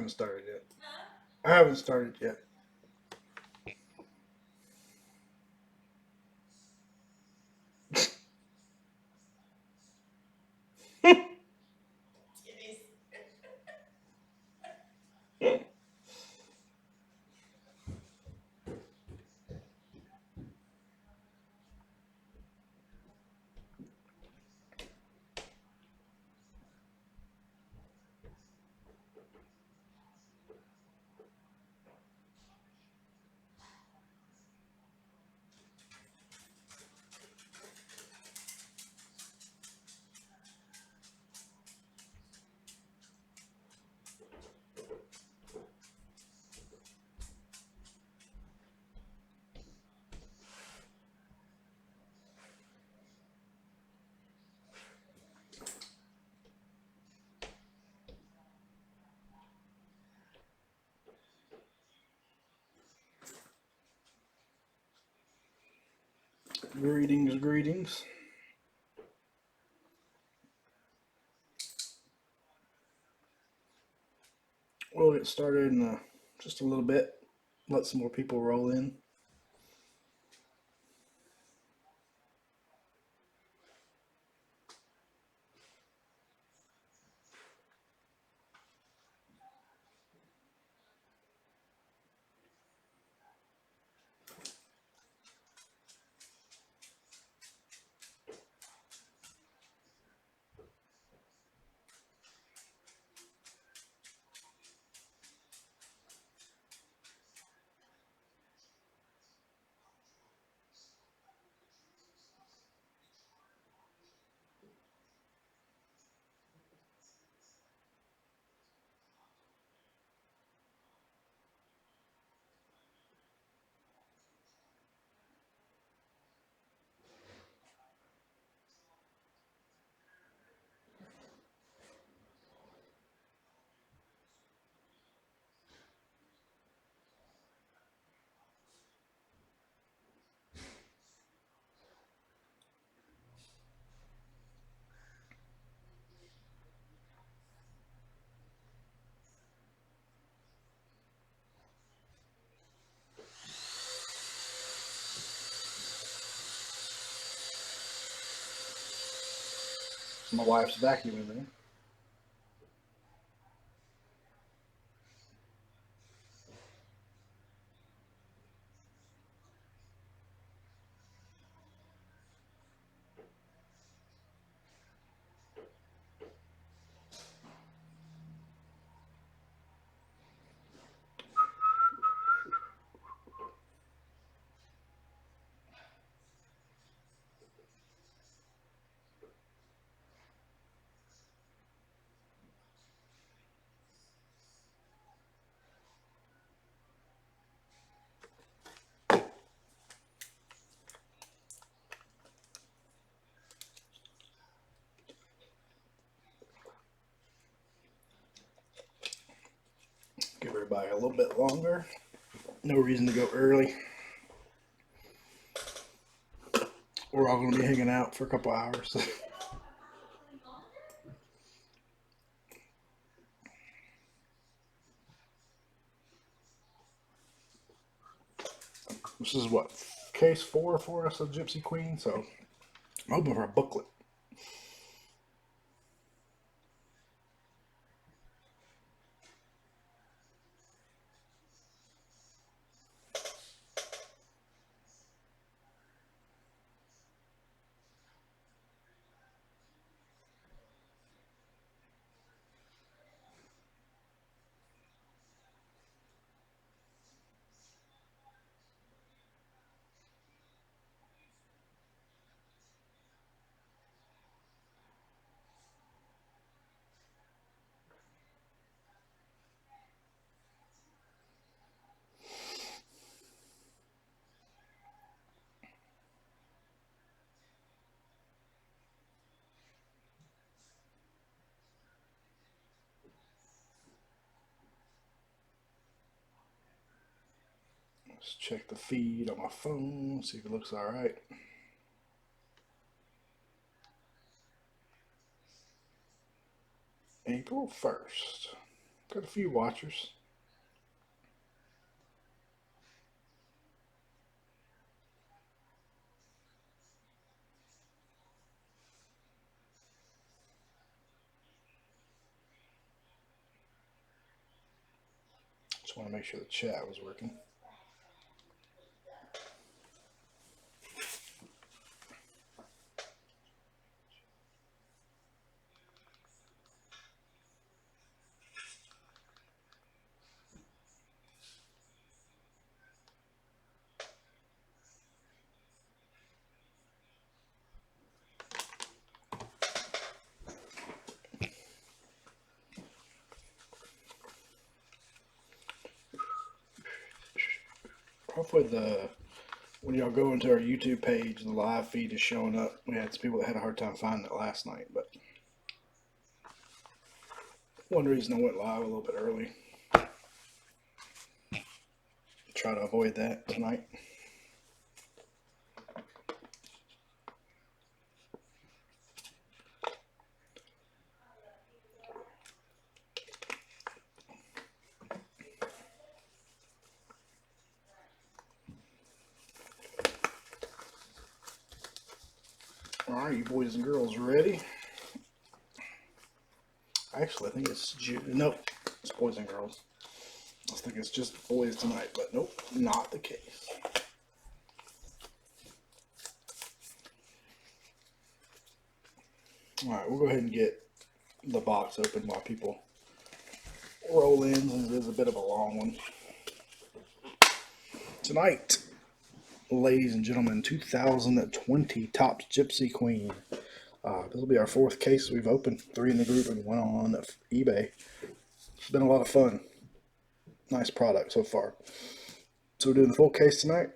haven't started yet. I haven't started yet. Greetings, greetings. We'll get started in just a little bit. Let some more people roll in. My wife's vacuuming there. Give everybody a little bit longer. No reason to go early. We're all going to be hanging out for a couple hours. This is what, case 4 for us of Gypsy Queen, so I'm hoping for a booklet. Let's check the feed on my phone, see if it looks all right. April 1st. Got a few watchers. Just want to make sure the chat was working. Hopefully when y'all go into our YouTube page, the live feed is showing up. We had some people that had a hard time finding it last night, but one reason I went live a little bit early. Try to avoid that tonight. Alright, you boys and girls ready? Actually, I think it's nope, it's boys and girls. I was thinking it's just boys tonight, but nope, not the case. Alright, we'll go ahead and get the box open while people roll in, since it is a bit of a long one. Tonight, ladies and gentlemen, 2020 Topps Gypsy Queen. This will be our fourth case we've opened. 3 in the group and 1 on eBay. It's been a lot of fun. Nice product so far. So we're doing the full case tonight.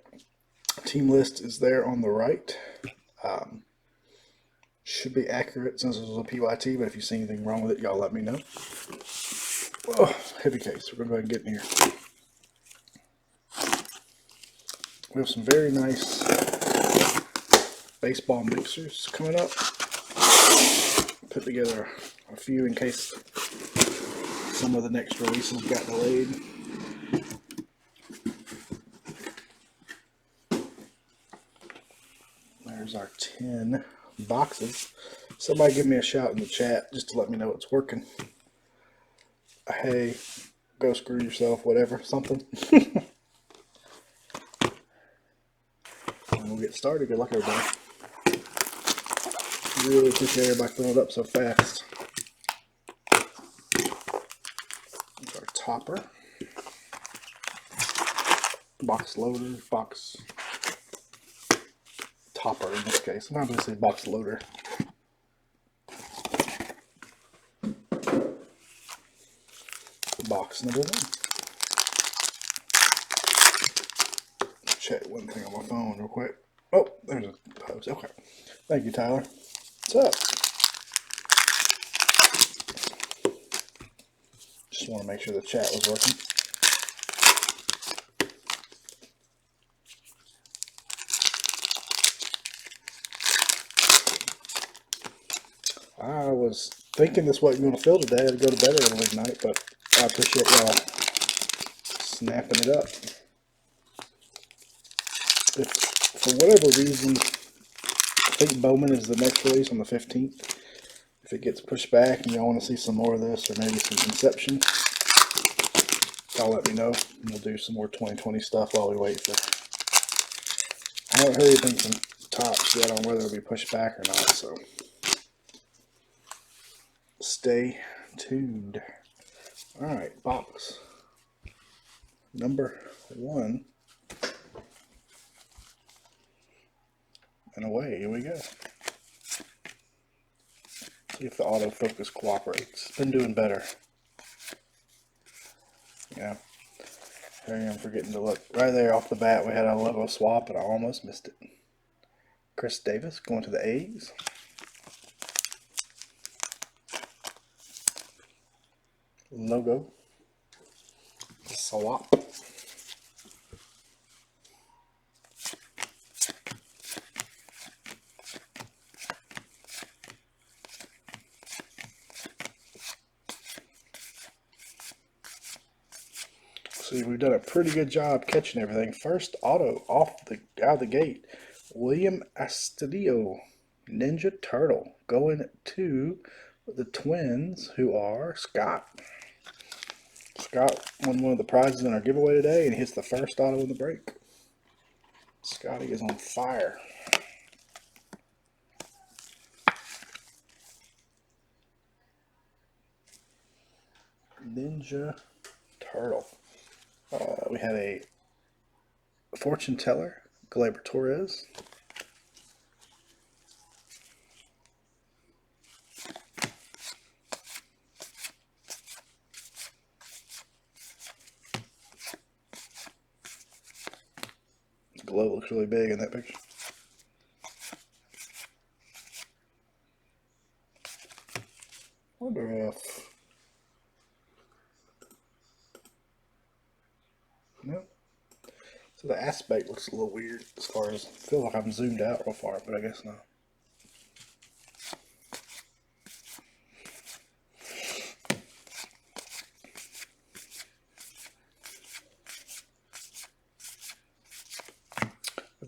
Team list is there on the right. Should be accurate since this was a PYT, but if you see anything wrong with it, y'all let me know. Oh, heavy case. We're going to go ahead and get in here. We have some very nice baseball mixers coming up. Put together a few in case some of the next releases got delayed. There's our 10 boxes. Somebody give me a shout in the chat just to let me know it's working. Hey, go screw yourself, whatever, something. And we'll get started. Good luck, everybody. Really appreciate everybody filling it up so fast. There's our topper. Box loader, box topper in this case. I'm not going to say box loader. Box number 1. Check one thing on my phone real quick. Oh, there's a post. Okay. Thank you, Tyler. What's up? Just want to make sure the chat was working. I was thinking this wasn't going to fill today. I'd go to bed early tonight, but I appreciate y'all snapping it up. If for whatever reason, I think Bowman is the next release on the 15th. If it gets pushed back and y'all want to see some more of this, or maybe some Inception, y'all let me know. And we'll do some more 2020 stuff while we wait for. I haven't heard anything from Topps yet on whether it'll be pushed back or not, so stay tuned. Alright, box number 1. And away, here we go. See if the autofocus cooperates. It's been doing better. Yeah. Here I am forgetting to look. Right there off the bat, we had a logo swap and I almost missed it. Chris Davis going to the A's. Logo swap. See, we've done a pretty good job catching everything. First auto out of the gate, William Astudillo, Ninja Turtle, going to the Twins, who are Scott. Scott won one of the prizes in our giveaway today, and he hits the first auto in the break. Scotty is on fire. Ninja Turtle. We have a fortune teller, Gleyber Torres. The glow looks really big in that picture. Wonder if... Nope. So the aspect looks a little weird as far as... I feel like I'm zoomed out real far, but I guess not.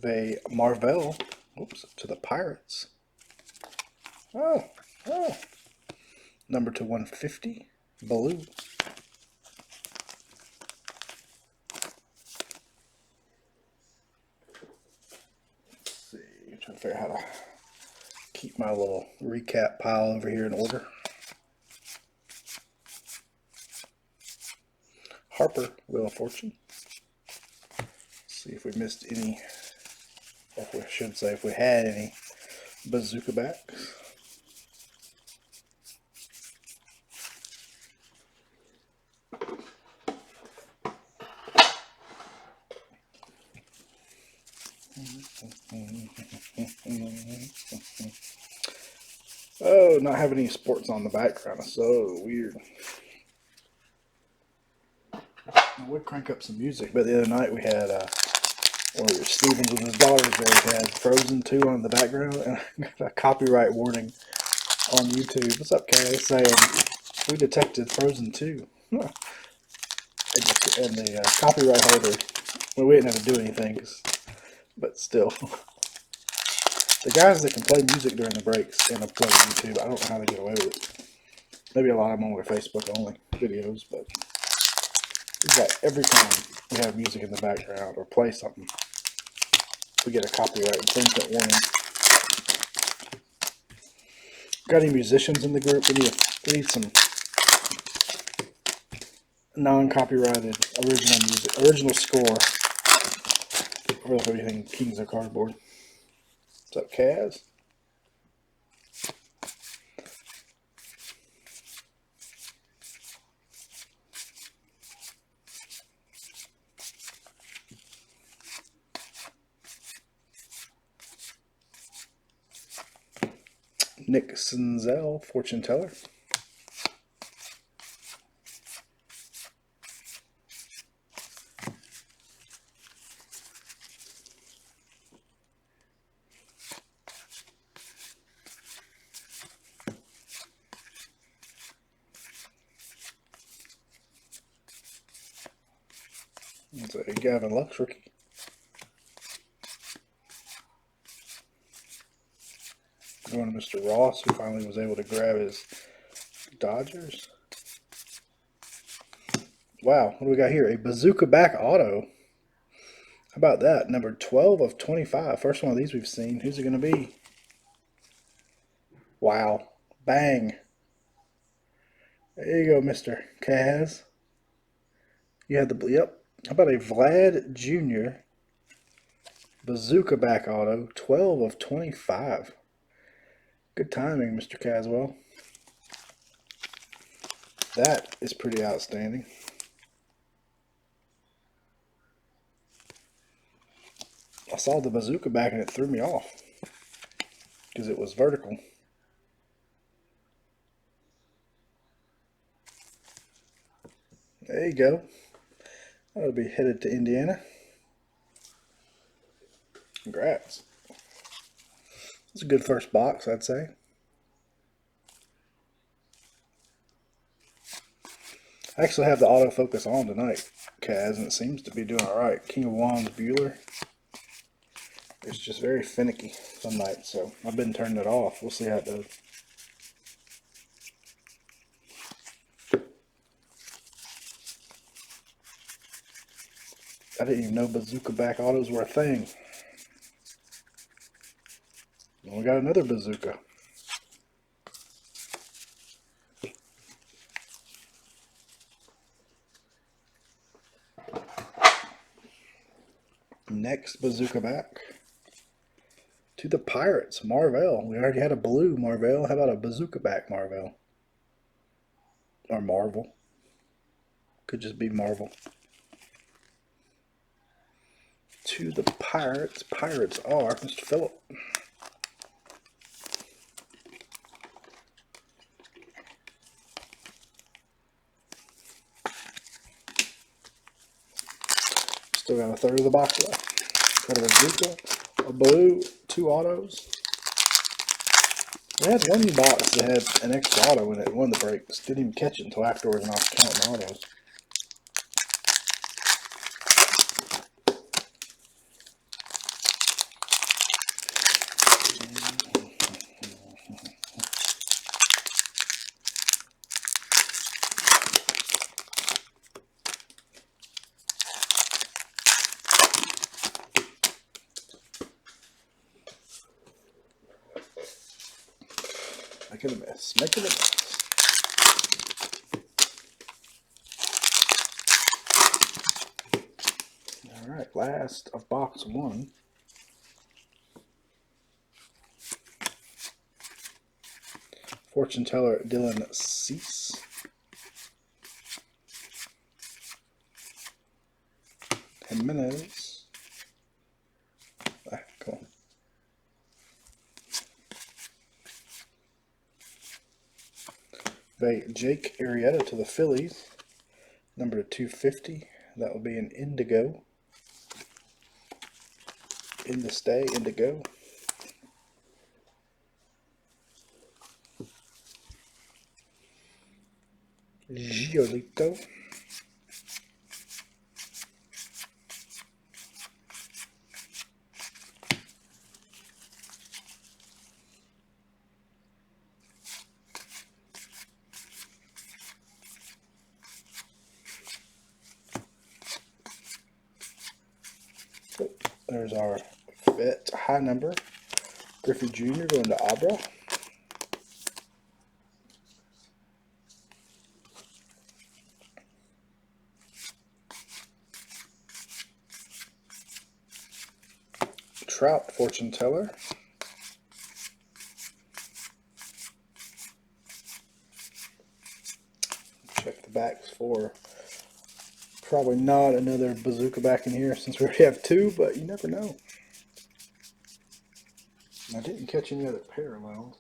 A Marvell, oops, to the Pirates. Oh, number to 150, blue. Let's see, I'm trying to figure out how to keep my little recap pile over here in order. Harper, Wheel of Fortune. Let's see if we missed any. Or we should say if we had any bazooka backs. Oh, not having any sports on the background is so weird. I would crank up some music, but the other night we had Stevens with his daughters there. He had Frozen 2 on the background, and I got a copyright warning on YouTube. What's up, Kay? Saying we detected Frozen 2. And the copyright holder, well, we didn't have to do anything, but still. The guys that can play music during the breaks and upload to YouTube, I don't know how they get away with it. Maybe a lot of them on their Facebook only videos, but we've got every time we have music in the background or play something, we get a copyright infringement warning. Got any musicians in the group? We need some non-copyrighted original music, original score for everything Kings of Cardboard. What's up, Kaz? Nick Senzel, fortune teller. It's a Gavin Lux rookie. Going to Mr. Ross, who finally was able to grab his Dodgers. Wow, what do we got here? A bazooka back auto. How about that? Number 12 of 25. First one of these we've seen. Who's it going to be? Wow. Bang. There you go, Mr. Kaz. You had the, yep. How about a Vlad Jr. bazooka back auto, 12 of 25. Good timing, Mr. Caswell. That is pretty outstanding. I saw the bazooka back and it threw me off because it was vertical. There you go. That'll be headed to Indiana. Congrats. It's a good first box, I'd say. I actually have the autofocus on tonight, Kaz, and it seems to be doing alright. King of Wands Bueller. It's just very finicky some nights, so I've been turning it off. We'll see how it does. I didn't even know bazooka back autos were a thing. And we got another bazooka. Next bazooka back to the Pirates, Marvell. We already had a blue Marvell. How about a bazooka back Marvell? Or Marvel. Could just be Marvel. To the Pirates. Pirates are Mr. Phillip. Still got a third of the box left. Got a bazooka, a blue, 2 autos. We had one box that had an extra auto in it, one of the breaks. Didn't even catch it until afterwards, and I was counting autos. Making a mess, making a mess. Alright, last of box 1. Fortune teller Dylan Cease. Jimenez. Cool. Jake Arrieta to the Phillies. Number 250. That will be an indigo. In the stay, indigo. Giolito. There's our vet high number. Griffey Jr. going to Abra. Trout fortune teller. Check the backs for probably not another bazooka back in here since we already have 2, but you never know. I didn't catch any other parallels.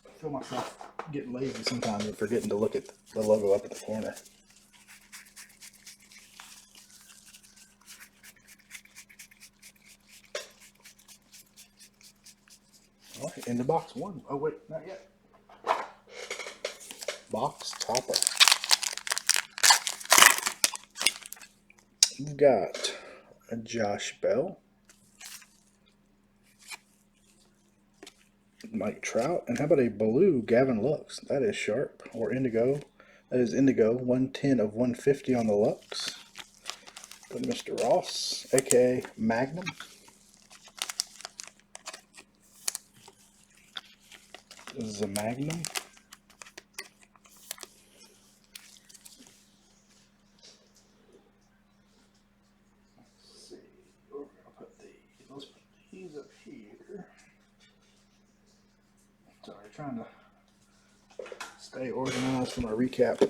I feel myself getting lazy sometimes and forgetting to look at the logo up at the corner. Alright, into box 1. Oh wait, not yet. Box topper. We've got a Josh Bell, Mike Trout, and how about a blue Gavin Lux? That is sharp, or indigo. That is indigo, 110 of 150 on the Lux. Go to Mr. Ross, aka Magnum. This is a Magnum. Let's see, we're going to put these. Let's put these up here. Sorry, trying to stay organized for my recap.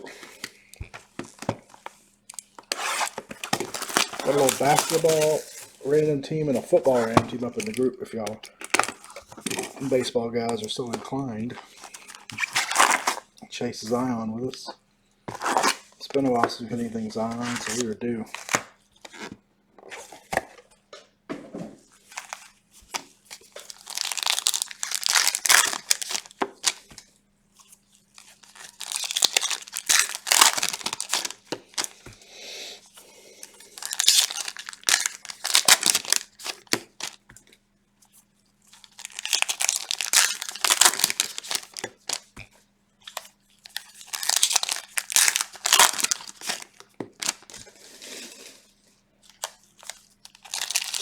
Got a little basketball random team and a football random team up in the group if y'all baseball guys are so inclined. Chase Zion with us. It's been a while since we've had anything Zion, so we were due.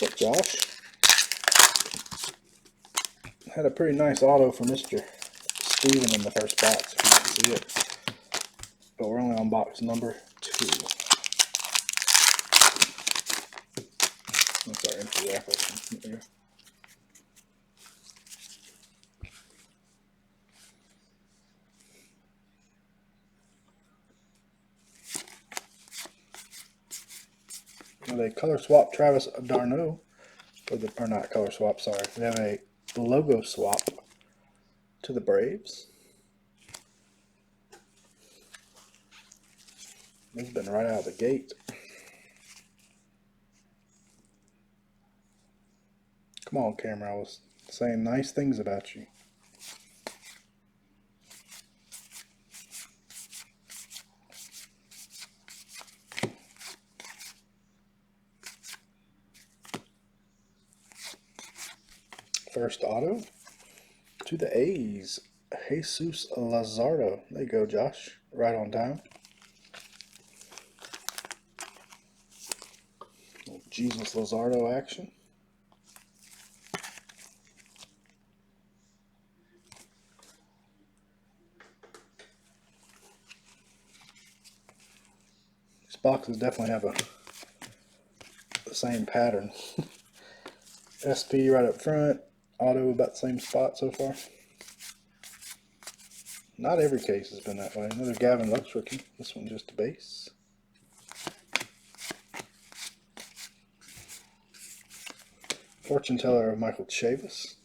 What's up, Josh? Had a pretty nice auto for Mr. Steven in the first box, if you can see it. But we're only on box number 2. I'm sorry, empty wrapper. There. They color swap Travis Darno, or not color swap, sorry. We have a logo swap to the Braves. He's been right out of the gate. Come on, camera, I was saying nice things about you. First auto to the A's, Jesus Lazardo. There you go, Josh. Right on time. Jesus Lazardo action. These boxes definitely have the same pattern. SP right up front. Auto about the same spot so far. Not every case has been that way. Another Gavin Lux rookie. This one just a base. Fortune teller of Michael Chavis.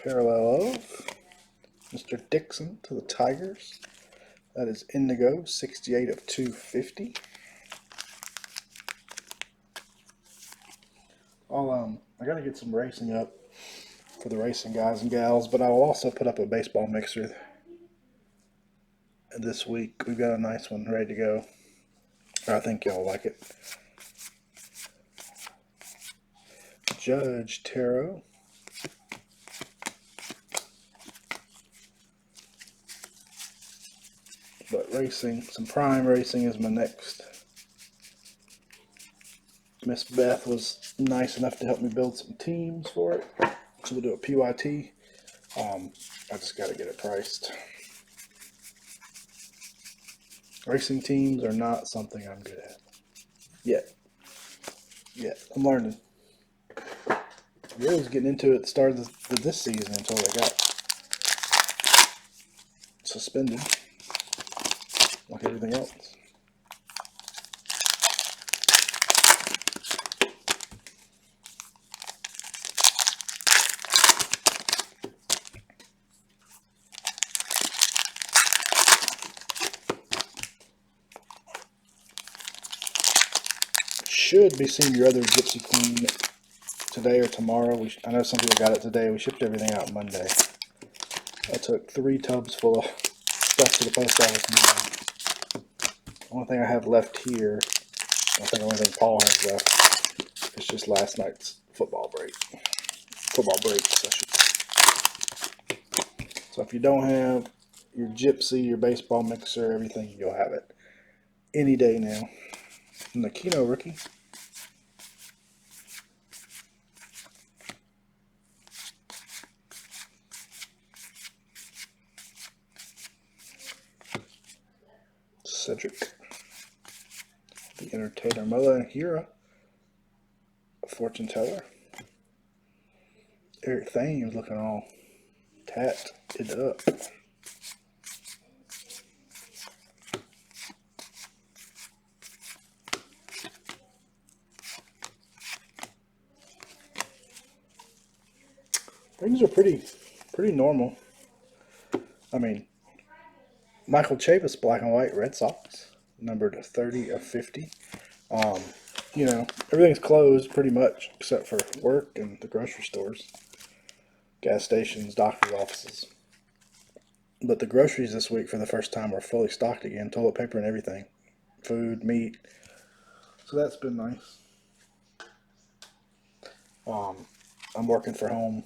Parallel of Mr. Dixon to the Tigers. That is Indigo, 68 of 250. I gotta get some racing up for the racing guys and gals, but I will also put up a baseball mixer this week. We've got a nice one ready to go. I think y'all like it. Judge Tarot. But racing, some prime racing is my next. Miss Beth was nice enough to help me build some teams for it. So we'll do a PYT. I just got to get it priced. Racing teams are not something I'm good at. Yet. I'm learning. I was getting into it at the start of this season until they got suspended. Like everything else. Should be seeing your other Gypsy Queen today or tomorrow. I know some people got it today. We shipped everything out Monday. I took 3 tubs full of stuff to the post office. The only thing I have left here, I think the only thing Paul has left, is just last night's football breaks, I should say. So if you don't have your Gypsy, your baseball mixer, everything, you'll have it any day now. And the Keno rookie. Cedric. The Entertainer. Mother Hira. Fortune teller. Eric Thames looking all tatted up. Things are pretty normal. I mean, Michael Chavis, black and white, Red Sox, numbered 30 of 50. You know, everything's closed pretty much except for work and the grocery stores, gas stations, doctor's offices. But the groceries this week for the first time were fully stocked again, toilet paper and everything, food, meat. So that's been nice. I'm working from home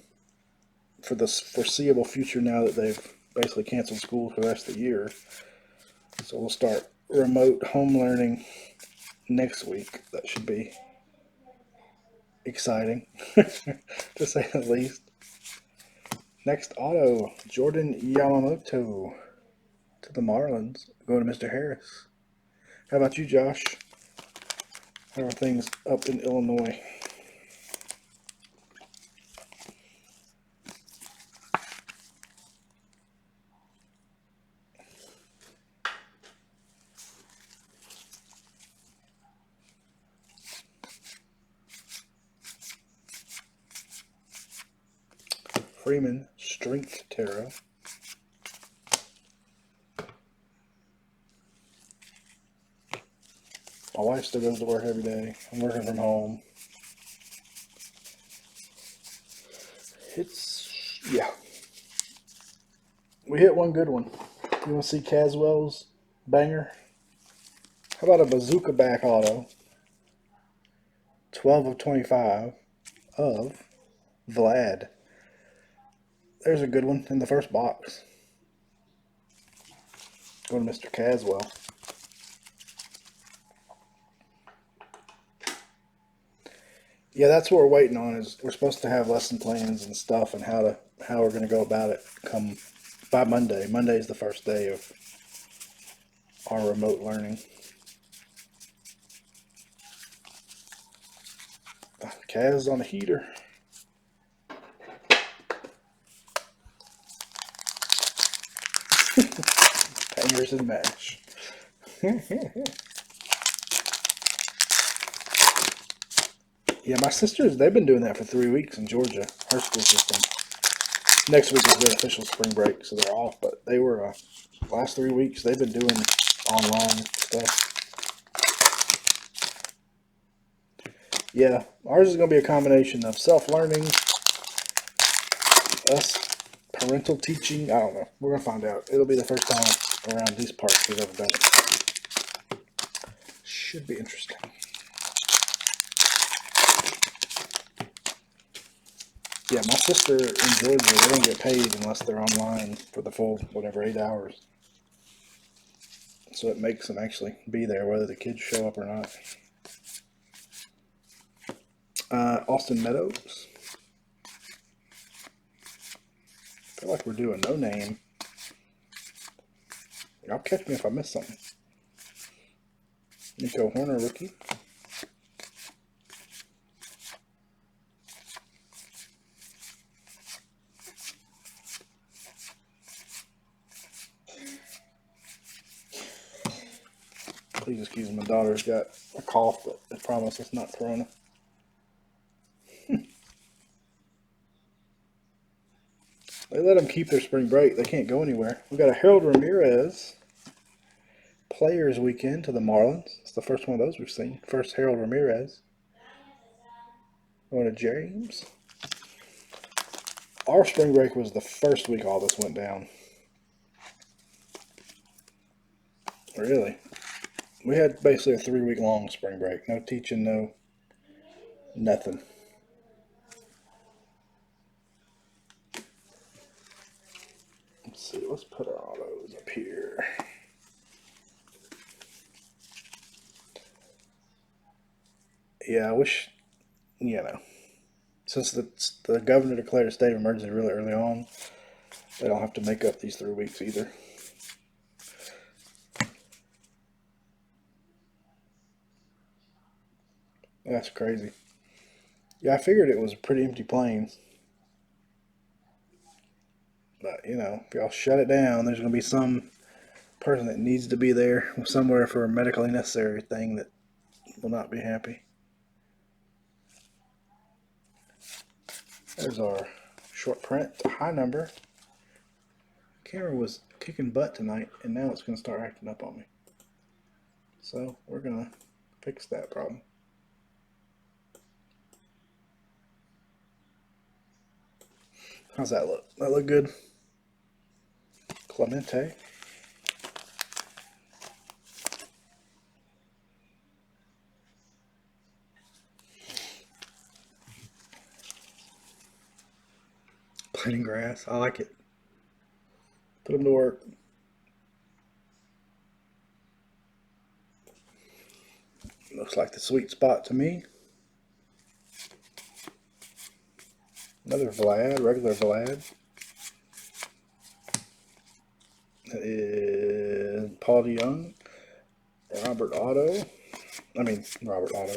for the foreseeable future now that they've basically canceled school for the rest of the year. So we'll start remote home learning next week. That should be exciting, to say the least. Next auto, Jordan Yamamoto to the Marlins, going to Mr. Harris. How about you, Josh? How are things up in Illinois? Freeman, Strength Tarot. My wife still goes to work every day. I'm working from home. Yeah. We hit one good one. You want to see Caswell's banger? How about a bazooka back auto? 12 of 25 of Vlad. There's a good one in the first box. Going to Mr. Caswell. Yeah, that's what we're waiting on. Is we're supposed to have lesson plans and stuff, and how we're going to go about it come by Monday. Monday is the first day of our remote learning. Kaz on a heater. Fingers and mash. Yeah, my sisters, they've been doing that for 3 weeks in Georgia, her school system. Next week is their official spring break, so they're off, but they were, last 3 weeks, they've been doing online stuff. Yeah, ours is going to be a combination of self-learning, us parental teaching. I don't know. We're going to find out. It'll be the first time around these parts we've ever done it. Should be interesting. Yeah, my sister in Georgia, they don't get paid unless they're online for the full, 8 hours. So it makes them actually be there, whether the kids show up or not. Austin Meadows. I feel like we're doing no name. Y'all catch me if I miss something. Nico Horner, rookie. Please excuse me, my daughter's got a cough, but I promise it's not corona. They let them keep their spring break. They can't go anywhere. We got a Harold Ramirez Players Weekend to the Marlins. It's the first one of those we've seen. First Harold Ramirez. Going to James. Our spring break was the first week all this went down. Really? We had basically a 3-week long spring break. No teaching, no nothing. Let's see, let's put our autos up here. Yeah, I wish, since the governor declared a state of emergency really early on, they don't have to make up these 3 weeks either. That's crazy. Yeah, I figured it was pretty empty planes. But, if y'all shut it down, there's going to be some person that needs to be there somewhere for a medically necessary thing that will not be happy. There's our short print, high number. Camera was kicking butt tonight, and now it's going to start acting up on me. So we're going to fix that problem. How's that look? That look good? Clemente. Cleaning grass. I like it. Put them to work. Looks like the sweet spot to me. Another Vlad, regular Vlad. That is Paul DeYoung.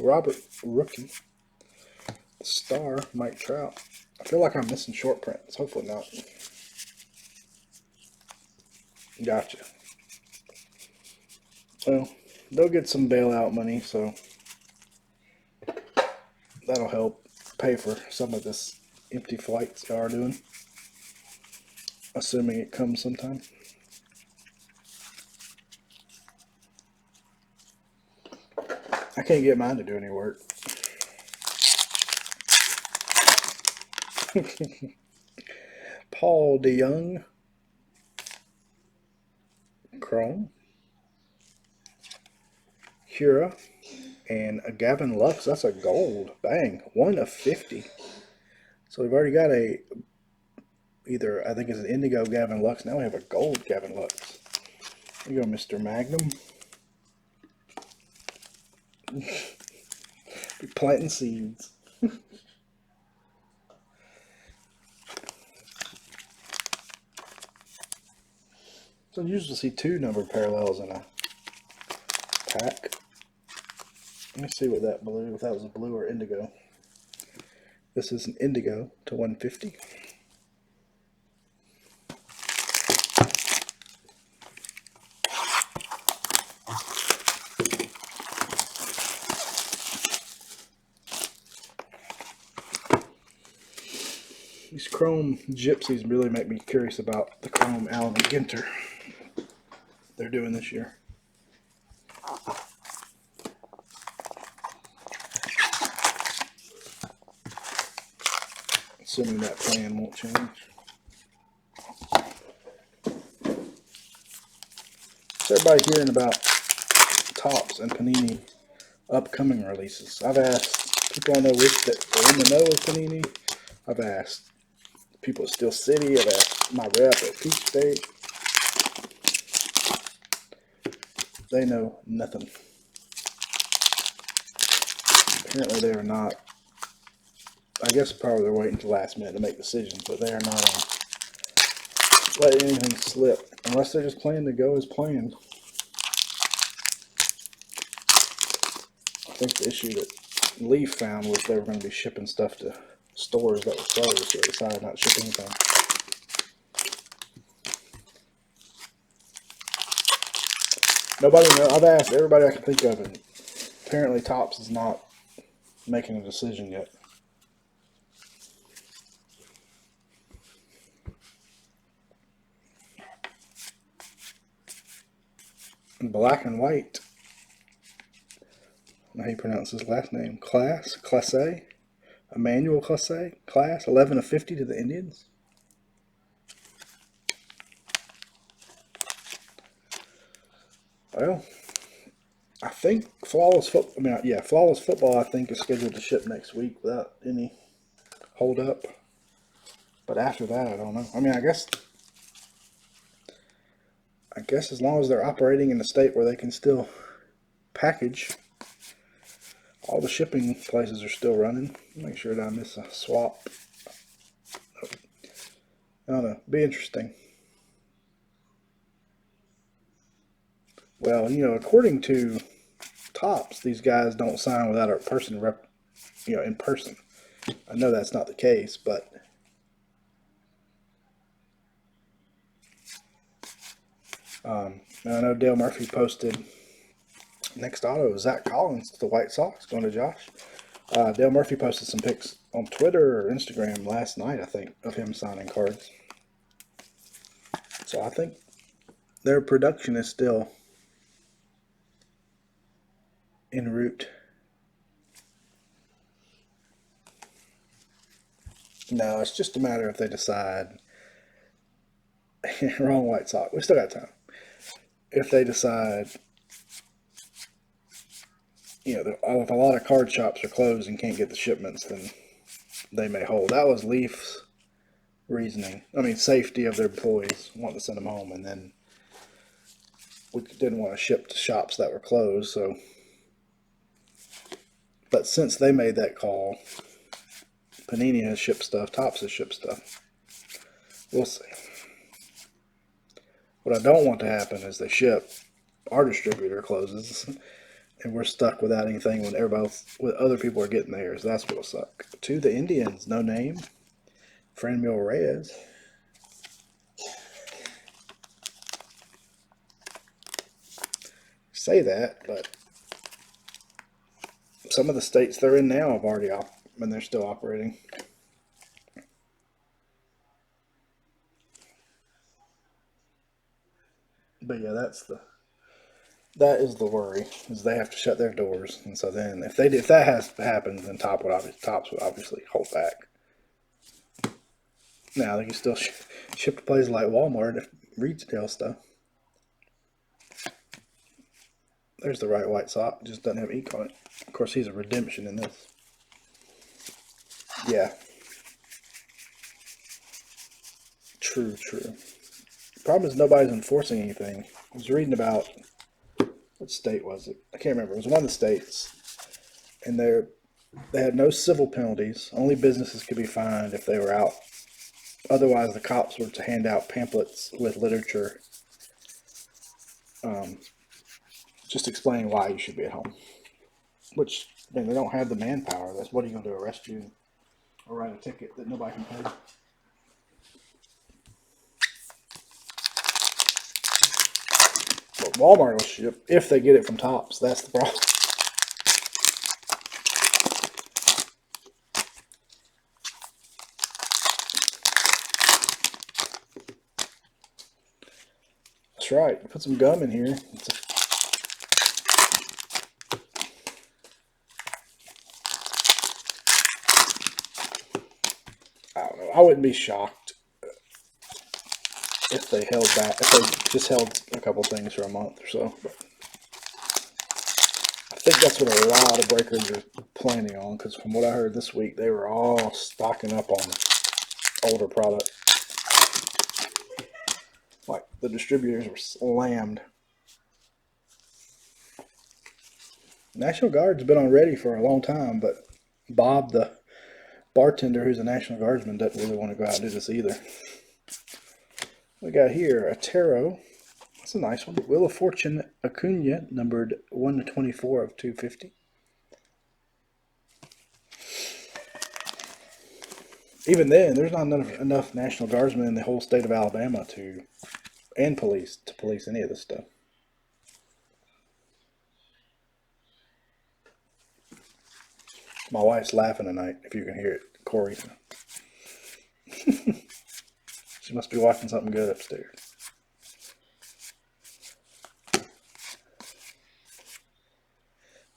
Robert Rookie. Star, Mike Trout. I feel like I'm missing short prints. Hopefully not. Gotcha. Well, they'll get some bailout money, so that'll help pay for some of this empty flights they are doing. Assuming it comes sometime. I can't get mine to do any work. Paul DeYoung. Chrome. Hura. And a Gavin Lux. That's a gold. Bang. 1 of 50. So we've already got either, I think it's an indigo Gavin Lux. Now we have a gold Gavin Lux. There you go, Mr. Magnum. Be planting seeds. So I usually see 2 numbered parallels in a pack. Let me see what that blue, if that was a blue or indigo. This is an indigo to 150. These chrome gypsies really make me curious about the chrome Allen and Ginter they're doing this year. Assuming that plan won't change. So everybody hearing about Topps and Panini upcoming releases. I've asked people I know which that are in the know of Panini. I've asked people at Steel City. I've asked my rep at Peach State. They know nothing. Apparently they are not. I guess probably they're waiting to the last minute to make decisions, but they are not letting anything slip unless they're just planning to go as planned. I think the issue that Leaf found was they were going to be shipping stuff to stores that were closed, so they decided not to ship anything. Nobody knows. I've asked everybody I can think of, and apparently Topps is not making a decision yet. Black and white. I don't know how you pronounce his last name. Classe, Emmanuel Class, 11 of 50 to the Indians. Well, I think Flawless Football, I think, is scheduled to ship next week without any hold up. But after that, I don't know. I mean, I guess as long as they're operating in a state where they can still package, all the shipping places are still running. Make sure that I miss a swap. I don't know. Be interesting. Well, according to Topps, these guys don't sign without a person in person. I know that's not the case, but I know Dale Murphy posted next auto Zach Collins to the White Sox, going to Josh. Dale Murphy posted some pics on Twitter or Instagram last night, I think, of him signing cards. So I think their production is still en route. No, it's just a matter if they decide. Wrong White Sox. We still got time. If they decide, if a lot of card shops are closed and can't get the shipments, then they may hold. That was Leaf's reasoning. I mean, safety of their employees, wanting to send them home, and then we didn't want to ship to shops that were closed. So, but since they made that call, Panini has shipped stuff, Topps has shipped stuff. We'll see. What I don't want to happen is they ship, our distributor closes, and we're stuck without anything when everybody else, with other people are getting theirs. That's what'll suck. To the Indians, no name, Franmil Reyes. Say that, but some of the states they're in now have already and they're still operating. But yeah, that is the worry, is they have to shut their doors, and so then if that has happened, then Topps would obviously hold back. Now they can still ship to places like Walmart, retail stuff. There's the right White Sox, just doesn't have ink on it. Of course, he's a redemption in this. Yeah. True. Problem is nobody's enforcing anything. I was reading about, what state was it? I can't remember. It was one of the states, and they had no civil penalties. Only businesses could be fined if they were out. Otherwise, the cops were to hand out pamphlets with literature, just explaining why you should be at home. Which, man, they don't have the manpower. That's what are you going to do? Arrest you or write a ticket that nobody can pay? But Walmart will ship if they get it from Topps. That's the problem. That's right. Put some gum in here. I don't know. I wouldn't be shocked if they held back, if they just held a couple things for a month or so. But I think that's what a lot of breakers are planning on, because from what I heard this week, they were all stocking up on older product. Like, the distributors were slammed. National Guard's been on ready for a long time, but Bob, the bartender who's a National Guardsman, doesn't really want to go out and do this either. We got here a tarot. That's a nice one. Wheel of Fortune Acuna, numbered 1 to 24 of 250. Even then, there's not enough National Guardsmen in the whole state of Alabama and police to police any of this stuff. My wife's laughing tonight, if you can hear it. Corey. She must be watching something good upstairs.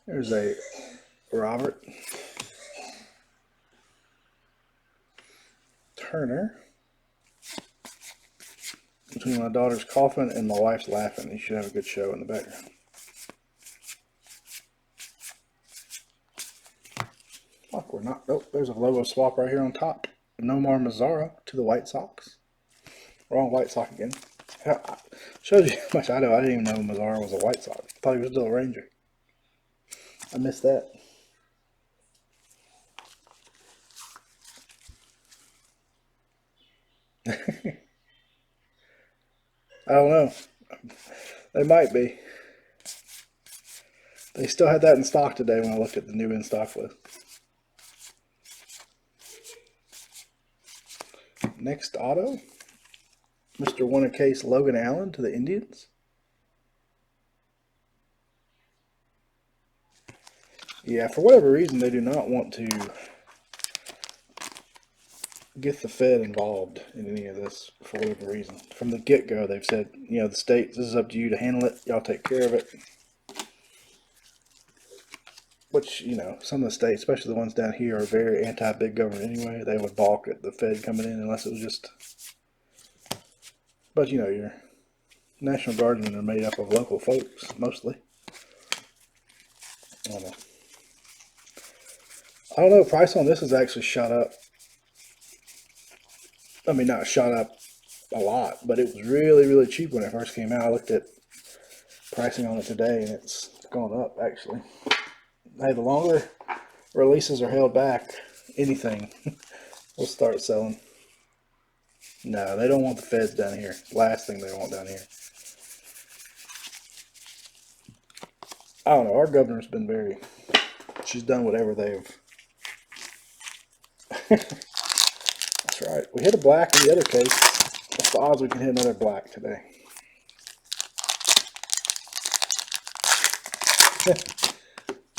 There's a Robert Turner. Between my daughter's coughing and my wife's laughing, you should have a good show in the background. Awkward. Nope, there's a logo swap right here on top. Nomar Mazara to the White Sox. Wrong White Sox again. Shows you how much I know. I didn't even know Mazara was a White Sox. I thought he was still a Ranger. I missed that. I don't know. They might be. They still had that in stock today when I looked at the new in stock list. Next auto, Mr. One Case Logan Allen to the Indians. Yeah, for whatever reason, they do not want to get the Fed involved in any of this for whatever reason. From the get-go, they've said, you know, the states, this is up to you to handle it. Y'all take care of it. Which, you know, some of the states, especially the ones down here, are very anti-big government anyway. They would balk at the Fed coming in unless it was just... But, you know, your National Guardsmen are made up of local folks, mostly. I don't know. Price on this has actually shot up. I mean, not shot up a lot, but it was really, really cheap when it first came out. I looked at pricing on it today, and it's gone up, actually. Hey, the longer releases are held back, anything will start selling. No, they don't want the feds down here. Last thing they want down here. I don't know. Our governor's been very... She's done whatever they've... That's right. We hit a black in the other case. What's the odds we can hit another black today?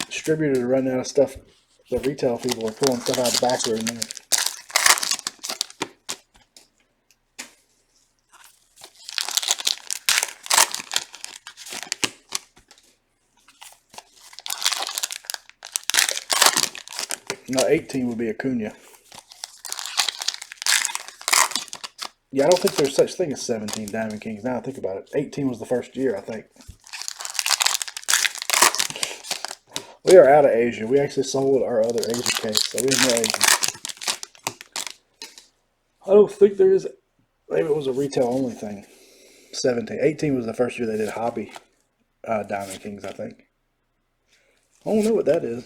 Distributors are running out of stuff. The retail people are pulling stuff out of the back room there. No, 18 would be Acuna. Yeah, I don't think there's such thing as 17 Diamond Kings. Now I think about it. 18 was the first year, I think. We are out of Asia. We actually sold our other Asia case, so we have no Asia. I don't think there is. Maybe it was a retail only thing. 17. 18 was the first year they did hobby Diamond Kings, I think. I don't know what that is.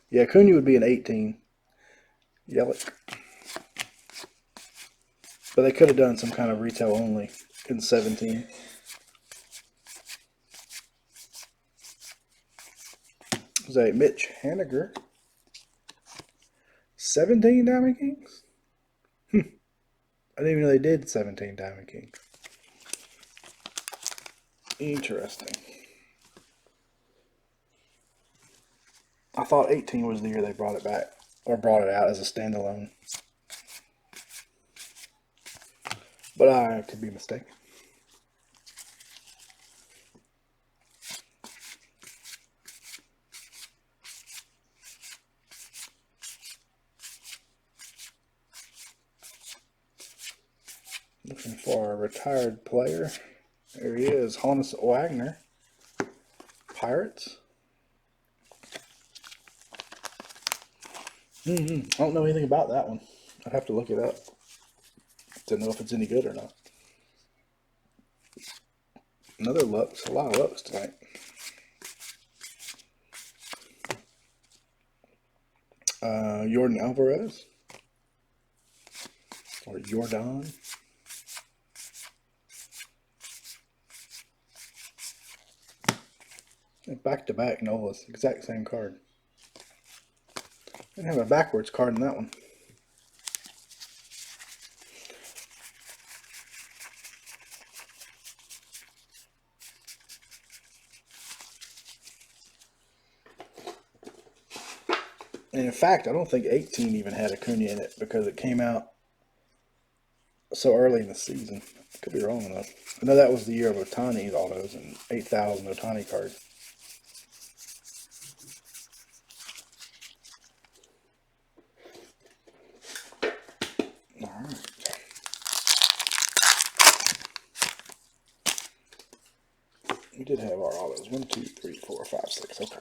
Yeah, Acuna would be an 18. Yelich. But they could have done some kind of retail only in 17. Was a Mitch Haniger. 17 Diamond Kings? I didn't even know they did 17 Diamond Kings. Interesting. I thought 18 was the year they brought it back, or brought it out as a standalone. But I could be mistaken. Looking for a retired player. There he is, Honus Wagner. Pirates. I don't know anything about that one. I'd have to look it up to know if it's any good or not. Another Lux, a lot of Lux tonight. Jordan Alvarez. Or Jordan. Back-to-back Nolas, exact same card. Didn't have a backwards card in that one. And in fact, I don't think 18 even had Acuna in it because it came out so early in the season. Could be wrong though. I know that was the year of Ohtani's autos and 8,000 Ohtani cards. Alright. We did have our autos. 1, 2, 3, 4, 5, 6. Okay.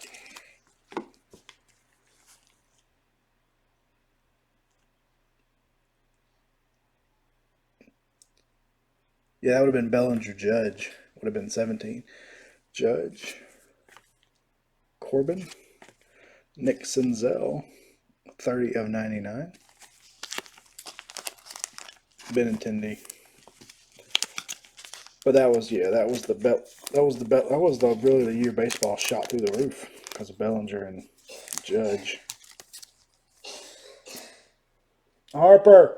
Yeah, that would have been Bellinger Judge. Would have been 17. Judge. Corbin. Nick Senzel. 30 of 99. Benintendi. But that was, yeah, that was really the year baseball shot through the roof because of Bellinger and Judge. Harper.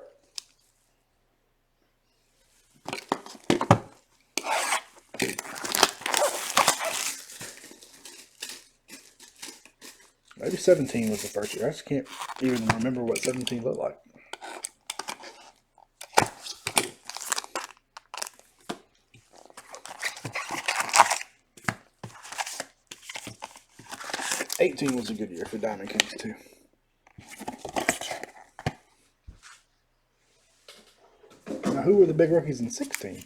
Maybe 17 was the first year. I just can't even remember what 17 looked like. '18 was a good year for Diamond Kings too. Now, who were the big rookies in 16?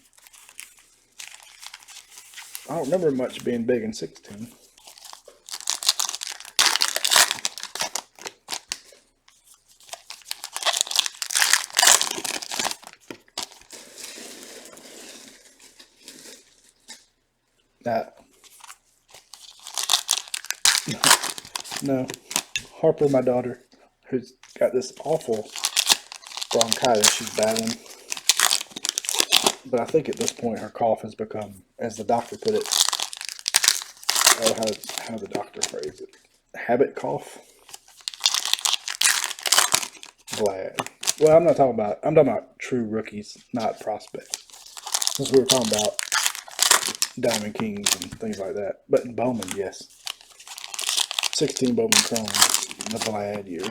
I don't remember much being big in 16. That. No. Harper, my daughter, who's got this awful bronchitis she's battling. But I think at this point her cough has become, as the doctor put it, oh, how the doctor phrased it, habit cough. Glad. Well, I'm talking about true rookies, not prospects. Since we were talking about Diamond Kings and things like that. But in Bowman, yes. 16 Bowman Chrome, the Vlad year.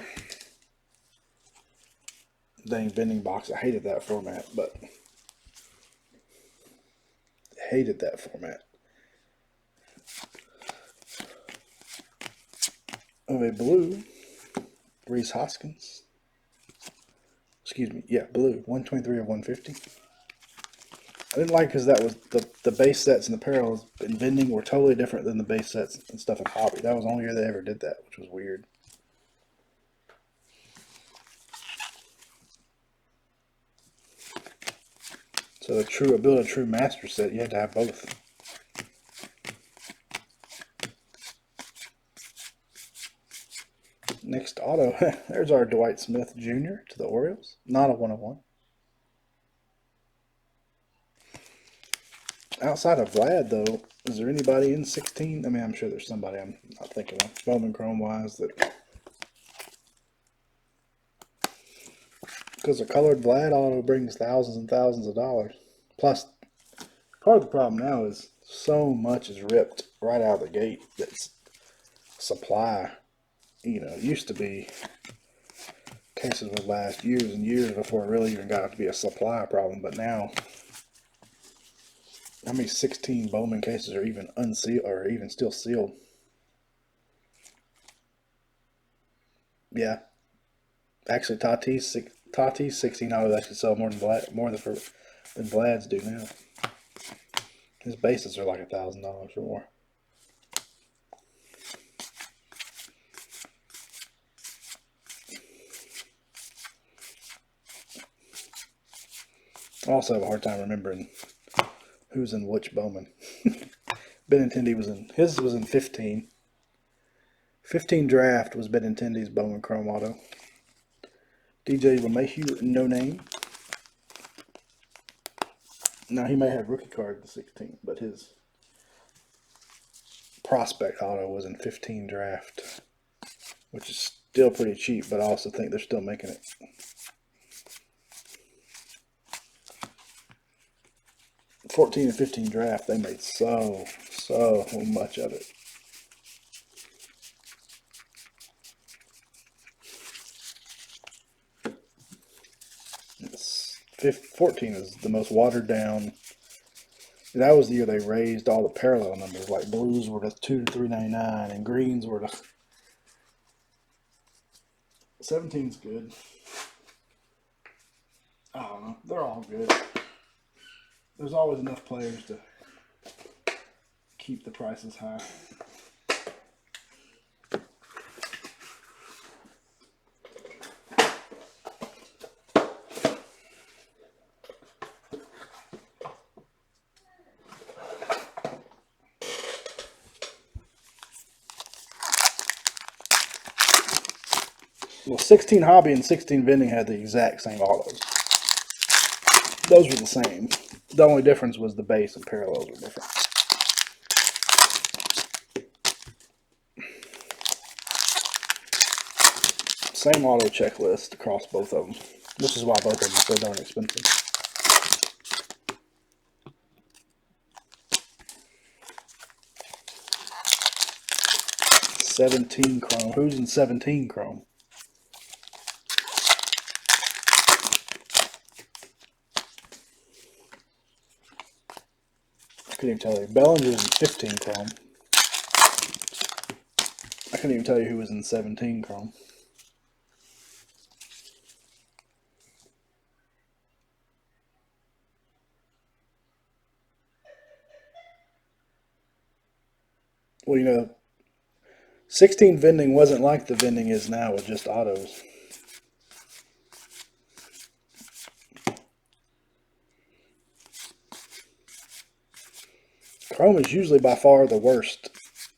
Dang vending box. I hated that format, but hated that format. Of a blue, Reese Hoskins. Excuse me, yeah, blue, 123 of 150. I didn't like because that was the base sets and the parallels in vending were totally different than the base sets and stuff in hobby. That was the only year they ever did that, which was weird. So to build a true master set, you had to have both. Next auto, there's our Dwight Smith Jr. to the Orioles. Not a 101. Outside of Vlad, though, is there anybody in 16? I mean, I'm sure there's somebody I'm not thinking of, Bowman Chrome-wise, that... Because a colored Vlad auto brings thousands and thousands of dollars. Plus, part of the problem now is so much is ripped right out of the gate that's supply. You know, it used to be cases would last years and years before it really even got to be a supply problem, but now... How many 16 Bowman cases are even unsealed or even still sealed? Yeah. Actually, Tatis 16 autos actually sell more than Vlad's do now. His bases are like $1,000 or more. I also have a hard time remembering who's in which Bowman. Benintendi was in, his was in 15. 15 draft was Benintendi's Bowman Chrome auto. DJ LeMahieu, no name. Now he may have rookie card to 16, but his prospect auto was in 15 draft, which is still pretty cheap, but I also think they're still making it. $14 and $15 draft, they made so much of it. It's 14 is the most watered down. That was the year they raised all the parallel numbers. Like blues were to 2 to 399, and greens were to 17's good. I don't know. They're all good. There's always enough players to keep the prices high. Well, 16 hobby and 16 vending had the exact same autos. Those were the same. The only difference was the base and parallels were different. Same auto checklist across both of them, which is why both of them are so darn expensive. $17 Chrome. Who's in 17 Chrome? I couldn't even tell you. Bellinger's in 15 Chrome. I couldn't even tell you who was in 17 Chrome. Well, you know, 16 vending wasn't like the vending is now with just autos. Chrome is usually by far the worst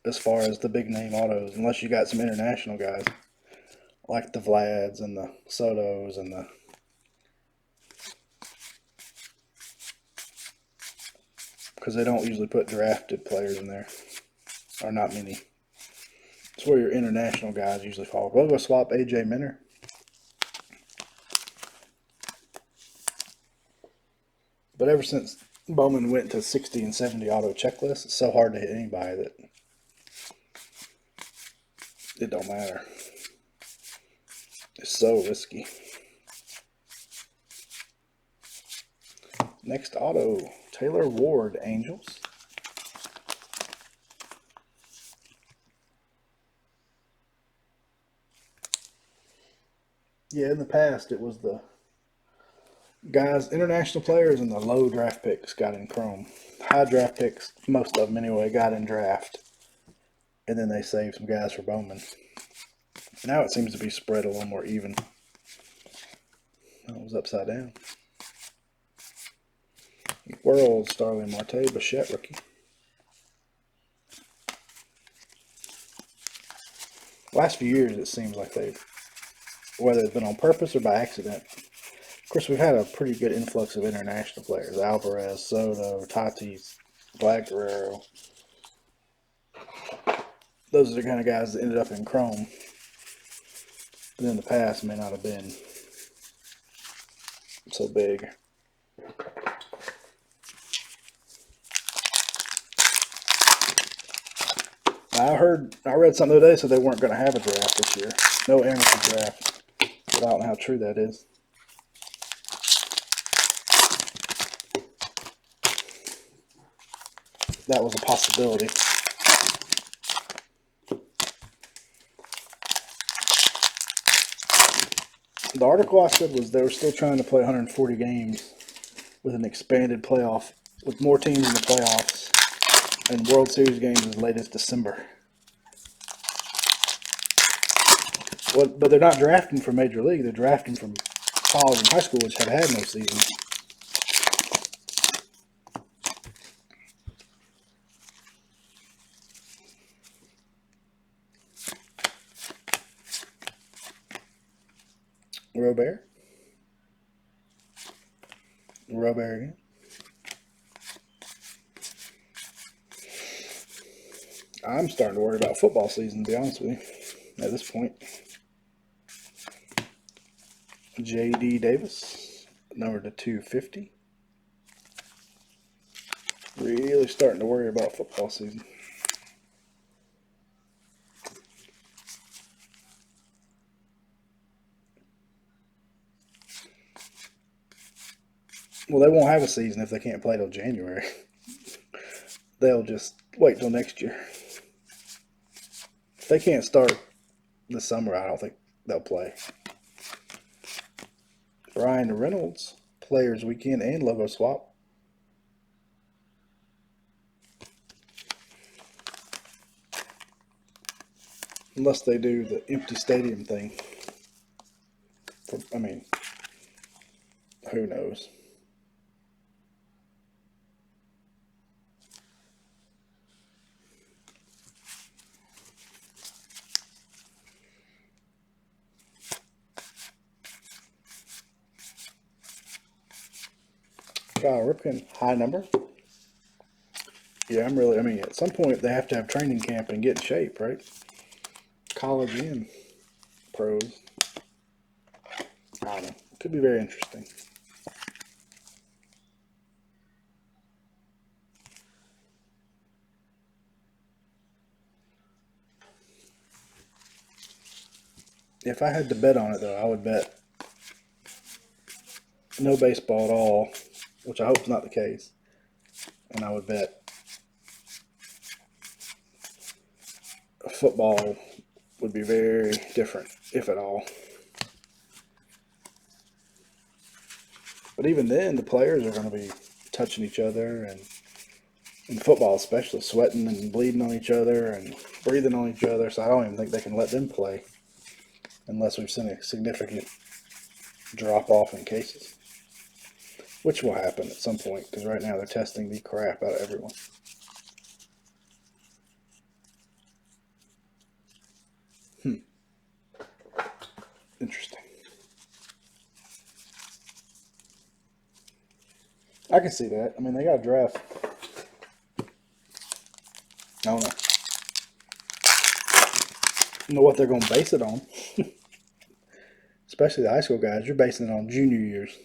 as far as the big name autos, unless you got some international guys like the Vlads and the Sotos and the because they don't usually put drafted players in there, or not many. It's where your international guys usually fall. We'll go swap AJ Minter. But ever since Bowman went to 60 and 70 auto checklist, it's so hard to hit anybody that it don't matter. It's so risky. Next auto, Taylor Ward, Angels. Yeah, in the past it was the guys, international players, and the low draft picks got in Chrome. High draft picks, most of them anyway, got in draft. And then they saved some guys for Bowman. Now it seems to be spread a little more even. That was upside down. World, Starling Marte, Bichette rookie. Last few years it seems like they've, whether it's been on purpose or by accident. Of course, we've had a pretty good influx of international players. Alvarez, Soto, Tatis, Vlad Guerrero. Those are the kind of guys that ended up in Chrome. But in the past may not have been so big. I read something today said they weren't going to have a draft this year. No amateur draft. But I don't know how true that is. That was a possibility. The article I said was they were still trying to play 140 games with an expanded playoff, with more teams in the playoffs and World Series games as late as December. Well, but they're not drafting from Major League. They're drafting from college and high school, which have had no season. Robert again. I'm starting to worry about football season, to be honest with you, at this point. J.D. Davis, number to 250. Really starting to worry about football season. Well, they won't have a season if they can't play till January. They'll just wait till next year. If they can't start this summer, I don't think they'll play. Brian Reynolds, Players Weekend and logo swap. Unless they do the empty stadium thing. I mean, who knows? Kyle Ripken, high number. Yeah, I mean, at some point they have to have training camp and get in shape, right? College and pros. I don't know. Could be very interesting. If I had to bet on it, though, I would bet no baseball at all, which I hope is not the case. And I would bet football would be very different, if at all. But even then, the players are going to be touching each other, and in football especially, sweating and bleeding on each other and breathing on each other. So I don't even think they can let them play unless we've seen a significant drop-off in cases, which will happen at some point because right now they're testing the crap out of everyone. Interesting. I can see that. I mean, they got a draft. I don't know. I don't know what they're going to base it on. Especially the high school guys. You're basing it on junior years.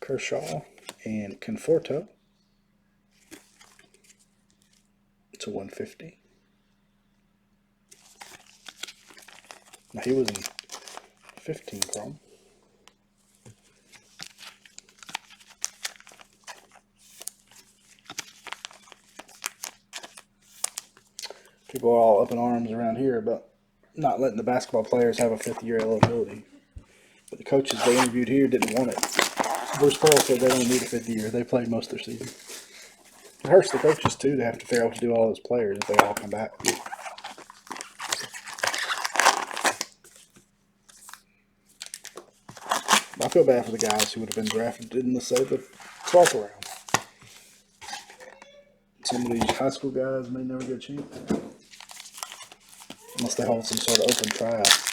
Kershaw and Conforto. It's a 150. Now he was in 15 chrome. People are all up in arms around here about not letting the basketball players have a 5th-year eligibility. But the coaches they interviewed here didn't want it. Bruce Pearl said they don't need a 5th year. They played most of their season. It hurts the coaches, too, to have to figure out what to do all those players if they all come back. I feel bad for the guys who would have been drafted in the, say, the 12th round. Some of these high school guys may never get a chance. Unless they hold some sort of open tryout.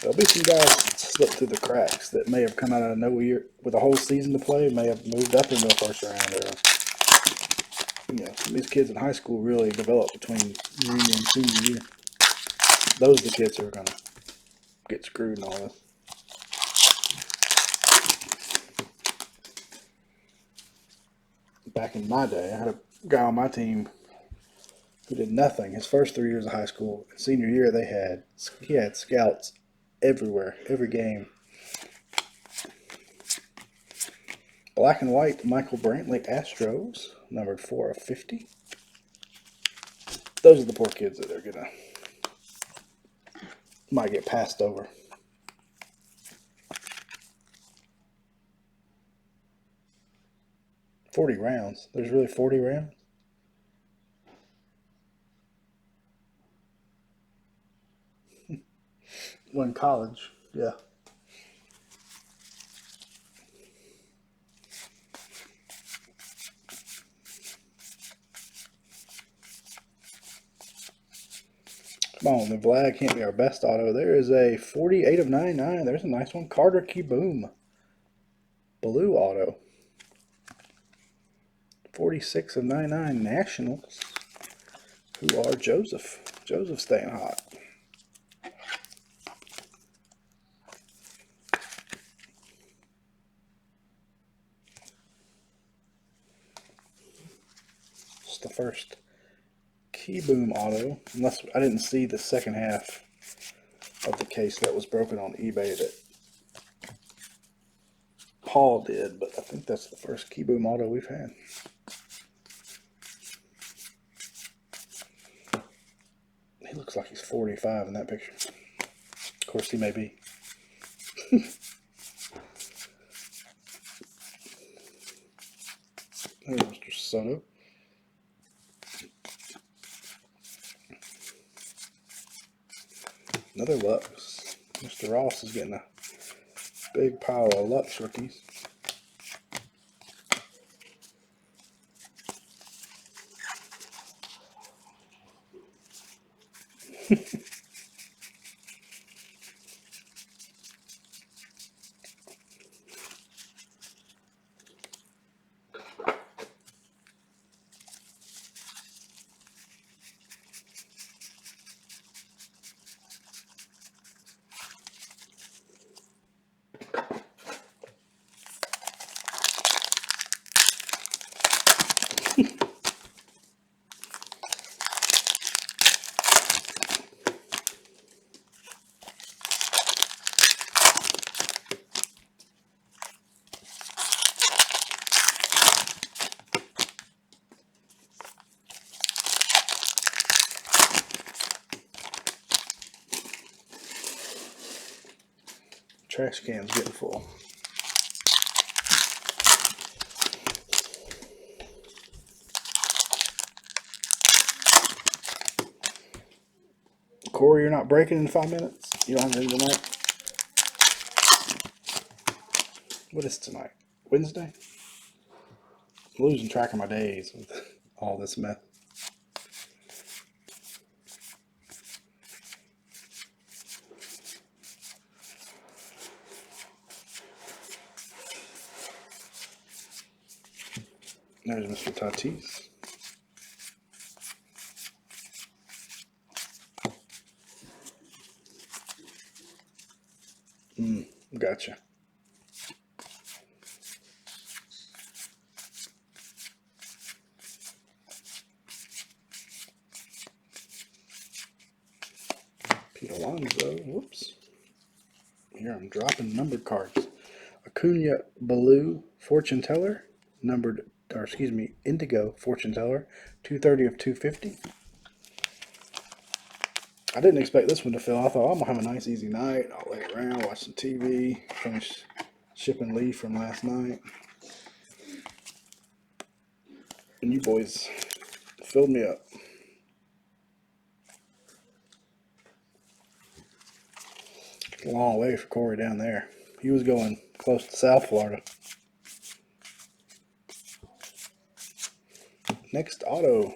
There'll be some guys that slip through the cracks that may have come out of nowhere with a whole season to play, may have moved up into the first round. Or, you know, some of these kids in high school really develop between junior and senior year. Those are the kids who are going to get screwed in all this. Back in my day, I had a guy on my team who did nothing his first 3 years of high school. Senior year, he had scouts everywhere, every game. Black and white Michael Brantley Astros, numbered 4/50. Those are the poor kids that are might get passed over. $40 rounds. There's really 40 rounds? Well, in college, yeah. Come on, the Vlad can't be our best auto. There is a 48/99. There's a nice one. Carter Kieboom. Blue auto. 46/99 Nationals. Who are Joseph. Joseph staying hot. It's the first Kieboom auto, unless I didn't see the second half of the case that was broken on eBay that Paul did, but I think that's the first Kieboom auto we've had. He looks like he's 45 in that picture. Of course, he may be. There's Mr. Soto. Another Lux. Mr. Ross is getting a big pile of Lux rookies. Trash can's getting full. Corey, you're not breaking in 5 minutes? You don't have anything tonight? What is tonight? Wednesday? I'm losing track of my days with all this mess. There's Mr. Tatis. Gotcha. Pete Alonso. Whoops. Here I'm dropping numbered cards. Acuna Blue Fortune Teller. Indigo Fortune Teller. 230 of 250. I didn't expect this one to fill. I thought I'm going to have a nice easy night. I'll lay around, watch some TV, finish shipping Leaf from last night. And you boys filled me up. A long way for Corey down there. He was going close to South Florida. Next auto,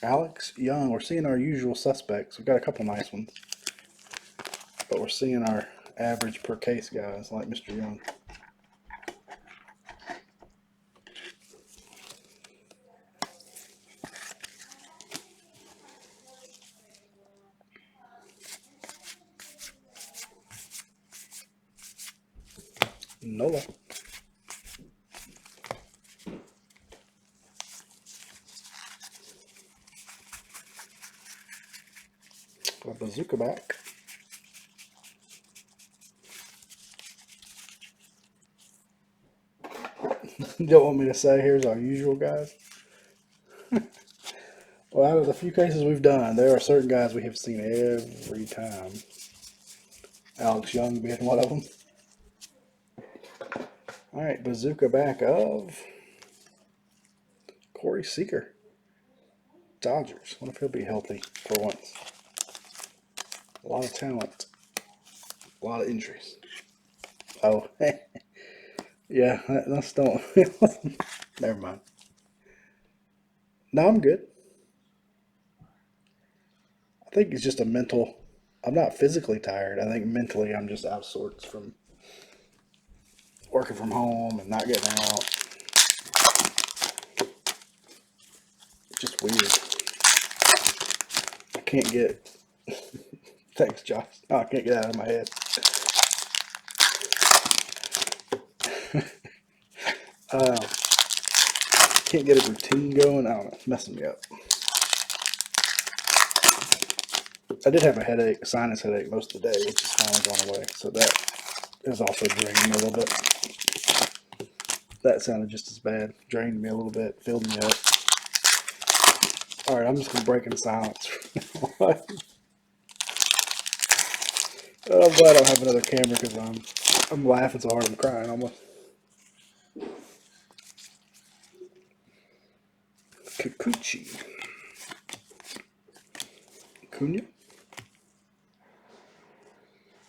Alex Young. We're seeing our usual suspects. We've got a couple nice ones. But we're seeing our average per case guys like Mr. Young. Nola. A bazooka back. You don't want me to say here's our usual guys? Well, out of the few cases we've done, there are certain guys we have seen every time. Alex Young being one of them. Alright, bazooka back of Corey Seager. Dodgers. What if he'll be healthy for once? A lot of talent. A lot of injuries. Oh, yeah, let's don't. Never mind. No, I'm good. I think it's just a mental. I'm not physically tired. I think mentally I'm just out of sorts from working from home and not getting out. Just weird. I can't get. Thanks, Josh. No, I can't get out of my head. Can't get a routine going. I don't know. It's messing me up. I did have a headache, a sinus headache most of the day, which is finally gone away. So that is also draining me a little bit. That sounded just as bad. Drained me a little bit, filled me up. Alright, I'm just going to break in silence. I'm glad I don't have another camera because I'm laughing so hard I'm crying almost. Kikuchi. Acuna.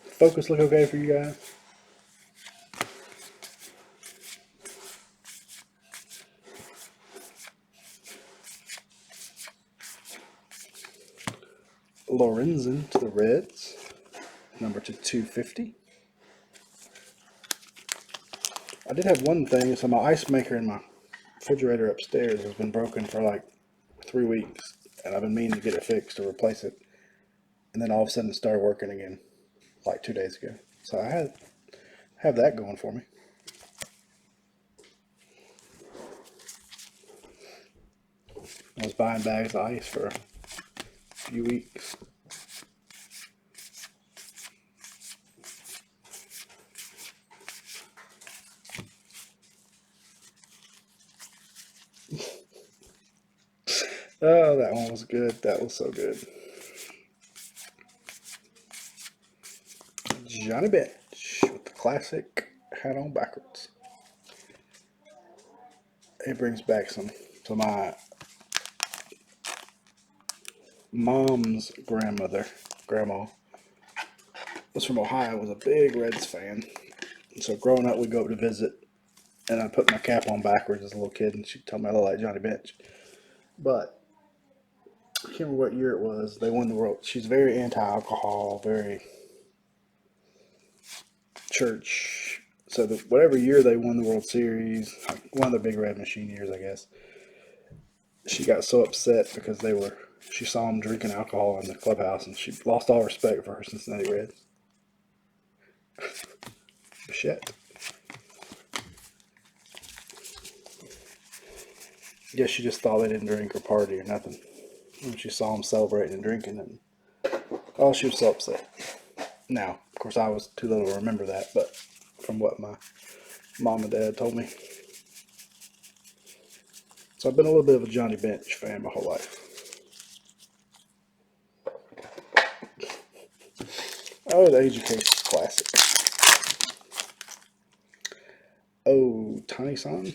Focus look okay for you guys? Lorenzen to the Reds. Number to 250. I did have one thing. So my ice maker in my refrigerator upstairs has been broken for like 3 weeks. And I've been meaning to get it fixed or replace it. And then all of a sudden it started working again like 2 days ago. So I have that going for me. I was buying bags of ice for a few weeks. Oh, that one was good. That was so good. Johnny Bench with the classic hat on backwards. It brings back some to my mom's grandmother grandma, was from Ohio, was a big Reds fan. And so growing up, we'd go up to visit, and I'd put my cap on backwards as a little kid, and she'd tell me I look like Johnny Bench. But I can't remember what year it was. They won the World. She's very anti-alcohol, very church. So whatever year they won the World Series, one of the big red machine years, I guess, she got so upset because she saw them drinking alcohol in the clubhouse, and she lost all respect for her Cincinnati Reds. Shit. Guess she just thought they didn't drink or party or nothing. When she saw them celebrating and drinking, and oh, she was so upset. Now, of course, I was too little to remember that, but from what my mom and dad told me. So I've been a little bit of a Johnny Bench fan my whole life. Oh, the Age of Case classic. Oh, Tiny Son.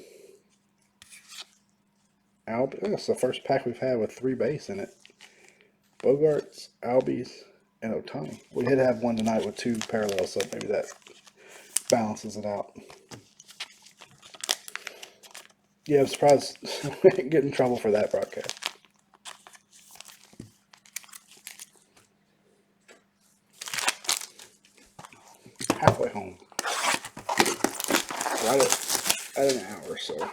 Albie. Oh, it's the first pack we've had with 3 base in it. Bogarts, Albies, and Ohtani. We did have one tonight with 2 parallels, so maybe that balances it out. Yeah, I'm surprised we didn't get in trouble for that broadcast. Halfway home. Right at an hour, so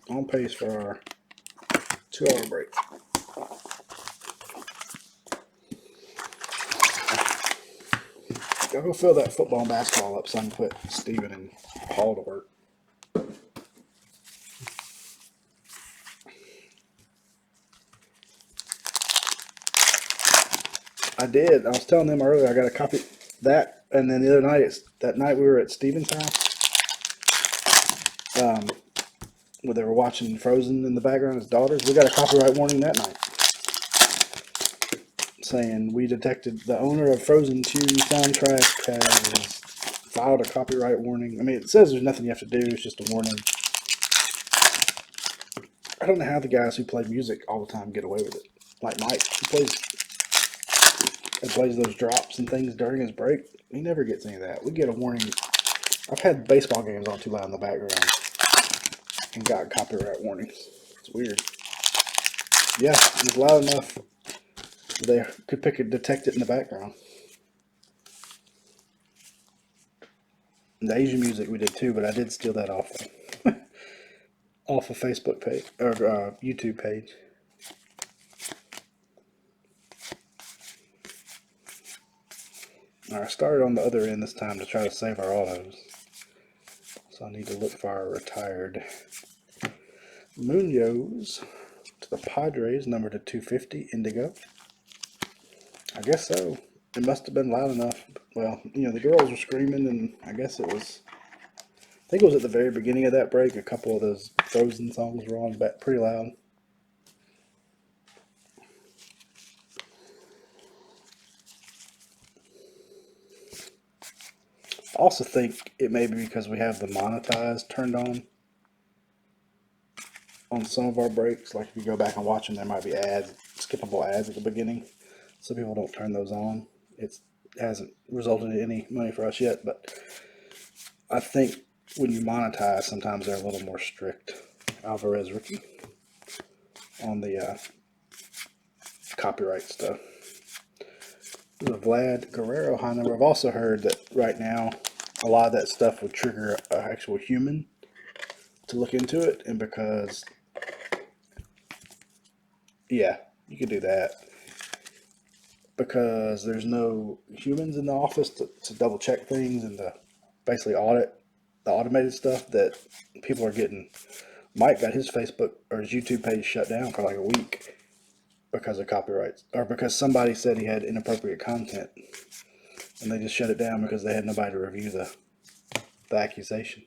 on pace for our 2-hour break. I'll go fill that football and basketball up so I can put Steven and Paul to work. I did. I was telling them earlier I got a copy that, and then the other night, that night we were at Steven's house, where they were watching Frozen in the background, his daughters. We got a copyright warning that night, saying we detected the owner of Frozen 2 soundtrack has filed a copyright warning. I mean, it says there's nothing you have to do. It's just a warning. I don't know how the guys who play music all the time get away with it. Like Mike, who plays those drops and things during his break. He never gets any of that. We get a warning. I've had baseball games on too loud in the background and got copyright warnings. It's weird. Yeah, it was loud enough they could detect it in the background. And the Asian music we did too, but I did steal that off a Facebook page or YouTube page. Alright, I started on the other end this time to try to save our autos. So I need to look for our retired Munoz to the Padres, number to 250, Indigo. I guess so. It must have been loud enough. Well, the girls were screaming, and I guess it was, I think it was at the very beginning of that break. A couple of those Frozen songs were on pretty loud. I also think it may be because we have the monetize turned on some of our breaks. Like if you go back and watch them, there might be ads, skippable ads at the beginning. So people don't turn those on. It hasn't resulted in any money for us yet, but I think when you monetize, sometimes they're a little more strict. Alvarez rookie on the copyright stuff. The Vlad Guerrero high number. I've also heard that right now a lot of that stuff would trigger an actual human to look into it, and because, yeah, you could do that. Because there's no humans in the office to double check things and to basically audit the automated stuff that people are getting. Mike got his Facebook or his YouTube page shut down for like a week because of copyrights, or because somebody said he had inappropriate content, and they just shut it down because they had nobody to review the accusation.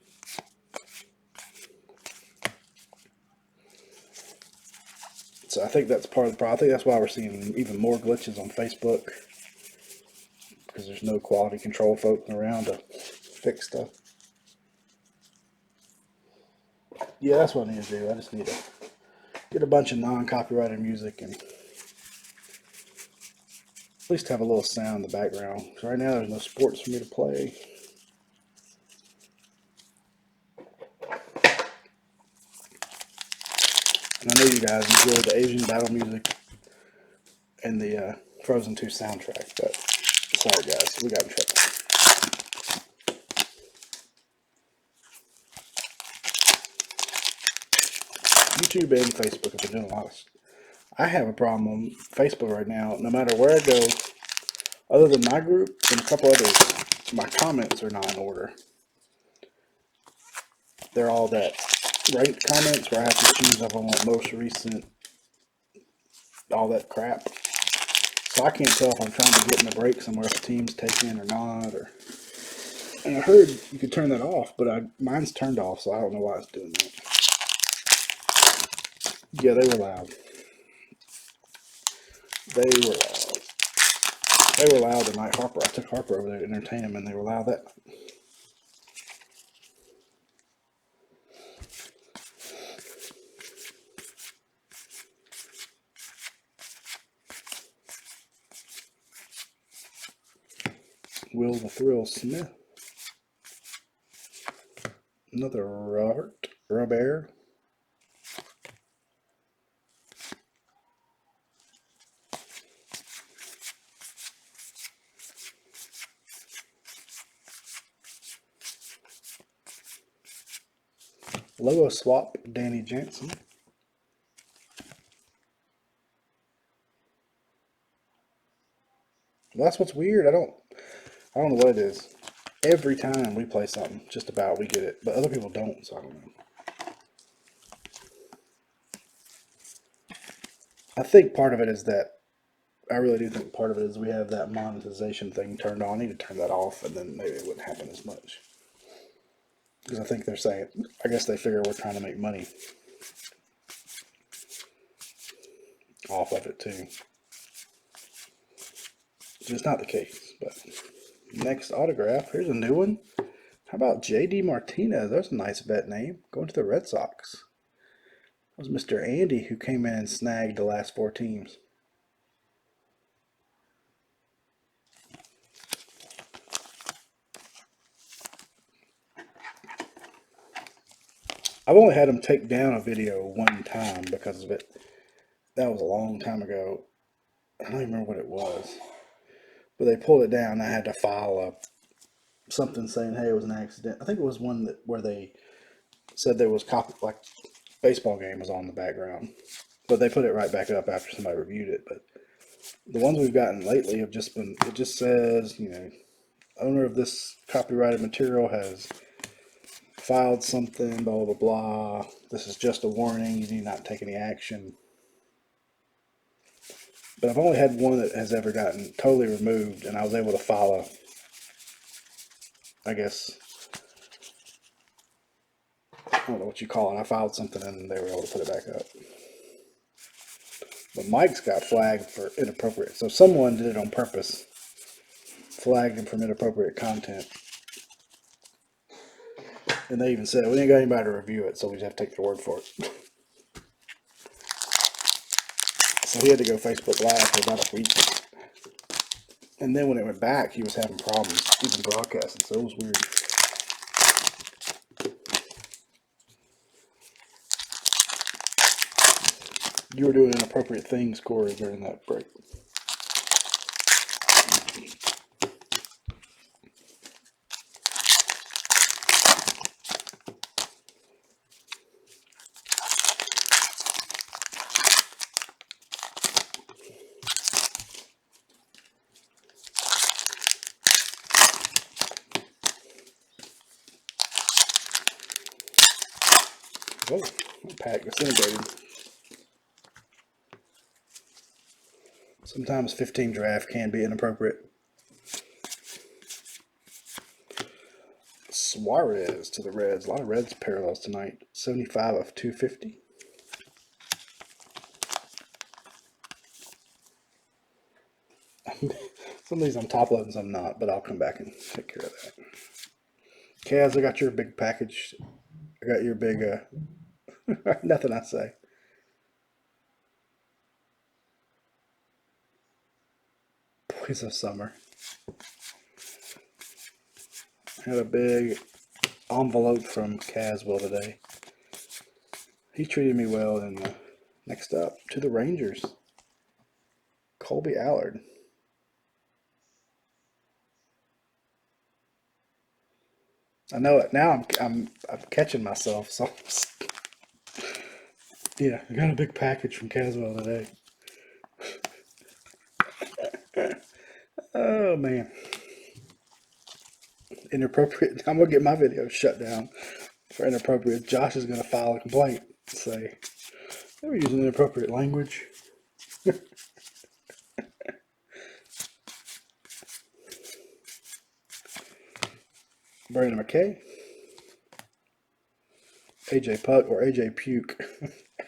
So I think that's part of the problem. I think that's why we're seeing even more glitches on Facebook, because there's no quality control folk around to fix stuff. Yeah, that's what I need to do. I just need to get a bunch of non-copyrighted music and At least have a little sound in the background. So right now there's no sports for me to play. And I know you guys enjoy the Asian battle music and the Frozen 2 soundtrack, but sorry guys, we got in trouble. YouTube and Facebook have been doing a lot of stuff. I have a problem on Facebook right now. No matter where I go, other than my group and a couple others, my comments are not in order. They're all that ranked comments where I have to choose if I want most recent, all that crap. So I can't tell if I'm trying to get in a break somewhere if the team's taken or not. And I heard you could turn that off, but mine's turned off, so I don't know why it's doing that. Yeah, they were loud. They were loud. They were loud tonight. I took Harper over there to entertain him, and they were loud that night. Will the Thrill Smith. Another Robert. Logo swap, Danny Jansen. Well, that's what's weird. I don't know what it is. Every time we play something, just about, we get it. But other people don't, so I don't know. I think part of it is that, I really do think part of it is we have that monetization thing turned on. I need to turn that off, and then maybe it wouldn't happen as much. Because I think they're saying, I guess they figure we're trying to make money off of it too. Which is not the case, but next autograph, here's a new one. How about J.D. Martinez? That's a nice vet name. Going to the Red Sox. That was Mr. Andy who came in and snagged the last 4 teams. I've only had him take down a video one time because of it. That was a long time ago. I don't even remember what it was. But they pulled it down. I had to file something saying, hey, it was an accident. I think it was one where they said there was like baseball game was on the background. But they put it right back up after somebody reviewed it. But the ones we've gotten lately have just been, it just says, owner of this copyrighted material has filed something, blah, blah, blah. This is just a warning. You need not take any action. But I've only had one that has ever gotten totally removed, and I was able to file I guess, I don't know what you call it. I filed something and they were able to put it back up. But Mike's got flagged for inappropriate. So someone did it on purpose. Flagged him from inappropriate content. And they even said, we ain't got anybody to review it, so we just have to take their word for it. So he had to go Facebook Live for about a week. And then when it went back, he was having problems even broadcasting, so it was weird. You were doing inappropriate things, Corey, during that break. Oh, that pack disintegrated. Sometimes 15 draft can be inappropriate. Suarez to the Reds. A lot of Reds parallels tonight. 75 of 250. Some of these I'm top loading, some not, but I'll come back and take care of that. Kaz, I got your big package. I got your big, nothing I say. joys of summer. Had a big envelope from Caswell today. He treated me well. And next up, to the Rangers, Colby Allard. I know it now. I'm catching myself. So yeah, I got a big package from Caswell today. Oh man, inappropriate. I'm gonna get my video shut down for inappropriate. Josh is gonna file a complaint. Say they were using inappropriate language. Brandon McKay, AJ Puck or AJ Puke,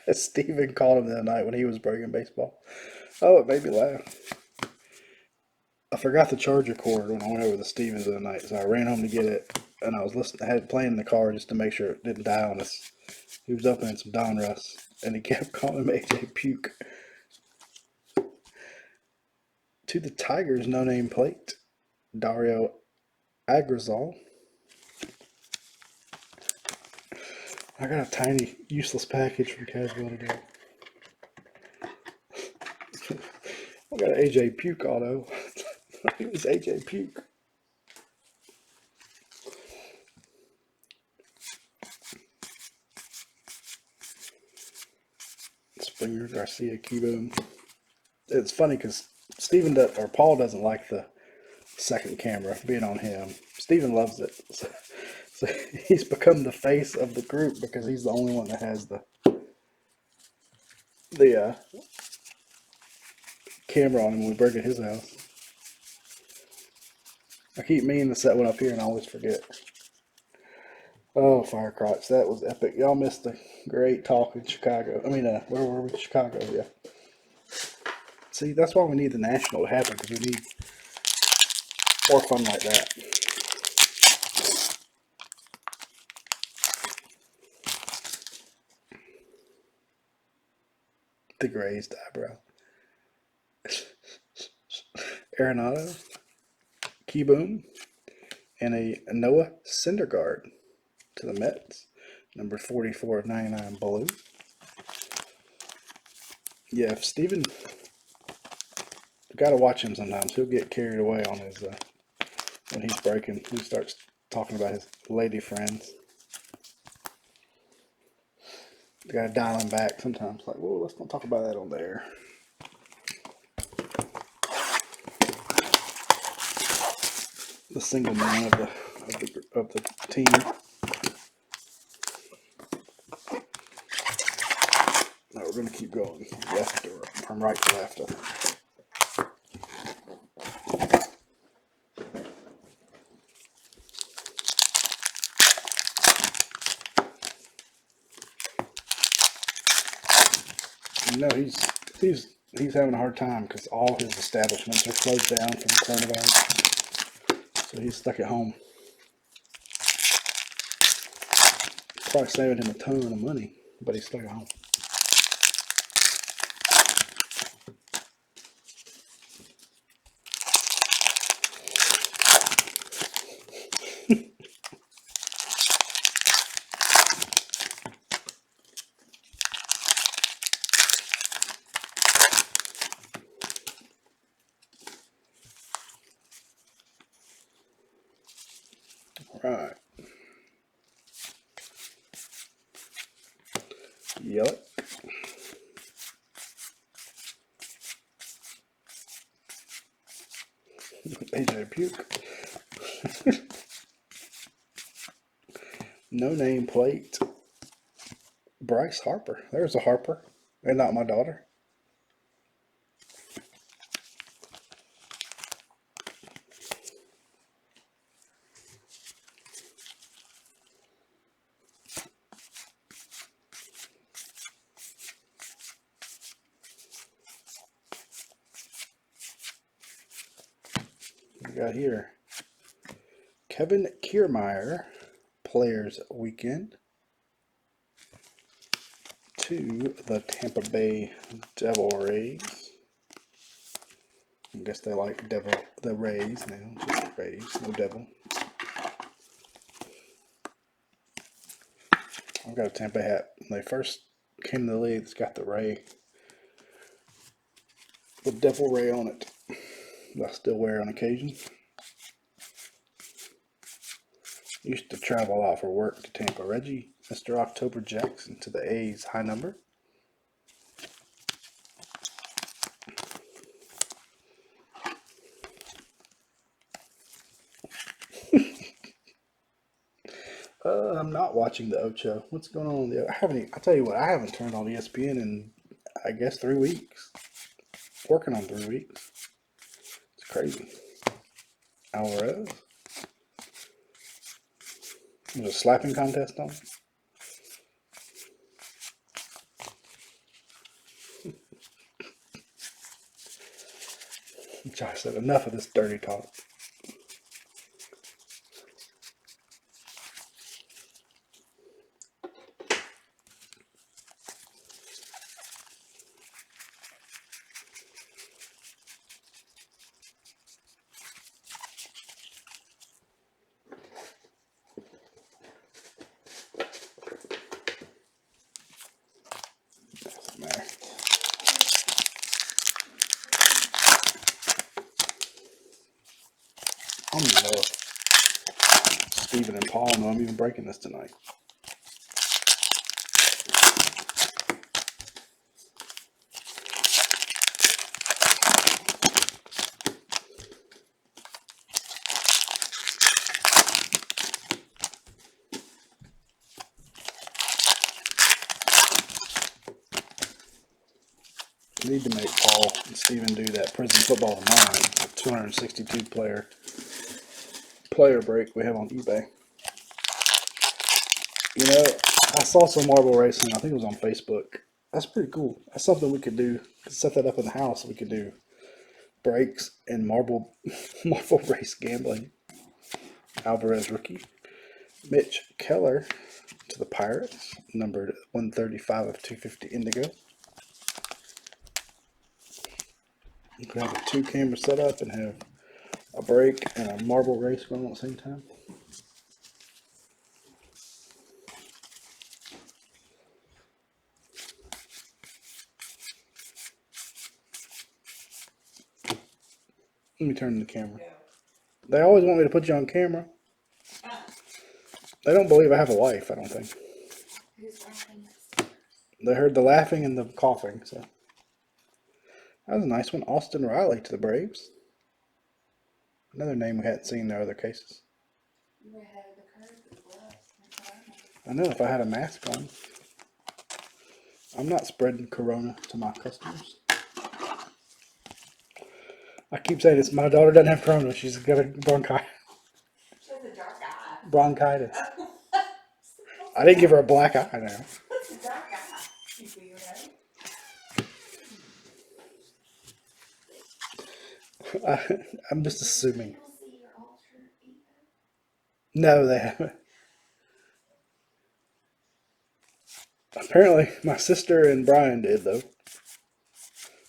as Steven called him the other night when he was breaking baseball. Oh, it made me laugh. I forgot the charger cord when I went over to Stevens the other night, so I ran home to get it, and I was listening. I had it playing in the car just to make sure it didn't die on us. He was opening some Donruss, and he kept calling him AJ Puke. To the Tigers, no name plate, Dario Agrazal. I got a tiny, useless package from Caswell today. I got an AJ Puke auto. It was AJ Puke. Springer, Garcia, Cubo. It's funny because Paul doesn't like the second camera being on him. Steven loves it. So he's become the face of the group because he's the only one that has the camera on him when we break at his house. I keep meaning to set one up here and I always forget. Oh, Firecrotch, that was epic. Y'all missed the great talk in Chicago. I mean, where were we? Chicago, yeah. See, that's why we need the National to happen, because we need more fun like that. The grazed eyebrow. Arenado, Keyboom, and a Noah Syndergaard to the Mets. Number 44 of 99 blue. Yeah, if Steven, you gotta watch him sometimes. He'll get carried away on his, when he's breaking. He starts talking about his lady friends. You gotta dial him back sometimes. Like, whoa, let's not talk about that on there. The single man of the team. Now we're gonna keep going left or from right to left. You know, he's having a hard time because all his establishments are closed down from coronavirus. So he's stuck at home. Probably saving him a ton of money, but he's stuck at home. Right. Yellow. AJ Puke. No name plate. Bryce Harper. There's a Harper. And not my daughter. We got here Kevin Kiermaier, Players Weekend, to the Tampa Bay Devil Rays. I guess they like the Rays now. Just Rays, no devil. I've got a Tampa hat. When they first came to the league, it's got the Ray, the devil Ray on it. That I still wear on occasion. Used to travel a lot for work to Tampa. Reggie, Mr. October Jackson to the A's, high number. I'm not watching the Ocho. What's going on? I tell you what, I haven't turned on ESPN in, I guess, 3 weeks. Working on 3 weeks. It's crazy. Alvarez. There's a slapping contest on. Josh said, enough of this dirty talk. Doesn't matter. I don't even know if Steven and Paul know I'm even breaking this tonight. I need to make Paul and Steven do that prison football of mine, a 262 player break we have on eBay. You know, I saw some marble racing. I think it was on Facebook. That's pretty cool. That's something we could do. Set that up in the house. We could do breaks and marble race gambling. Alvarez rookie. Mitch Keller to the Pirates, numbered 135 of 250 indigo. You could have a 2-camera setup and have a break and a marble race going on at the same time. Let me turn the camera. They always want me to put you on camera. They don't believe I have a wife, I don't think. They heard the laughing and the coughing, so. That was a nice one. Austin Riley to the Braves. Another name we hadn't seen in their other cases. I know, if I had a mask on. I'm not spreading corona to my customers. I keep saying this. My daughter doesn't have corona. She's got a bronchitis. She has a dark eye. Bronchitis. I didn't give her a black eye now. What's a dark eye? You weirdo. I'm just assuming. People see your altar either? No, they haven't. Apparently, my sister and Brian did, though.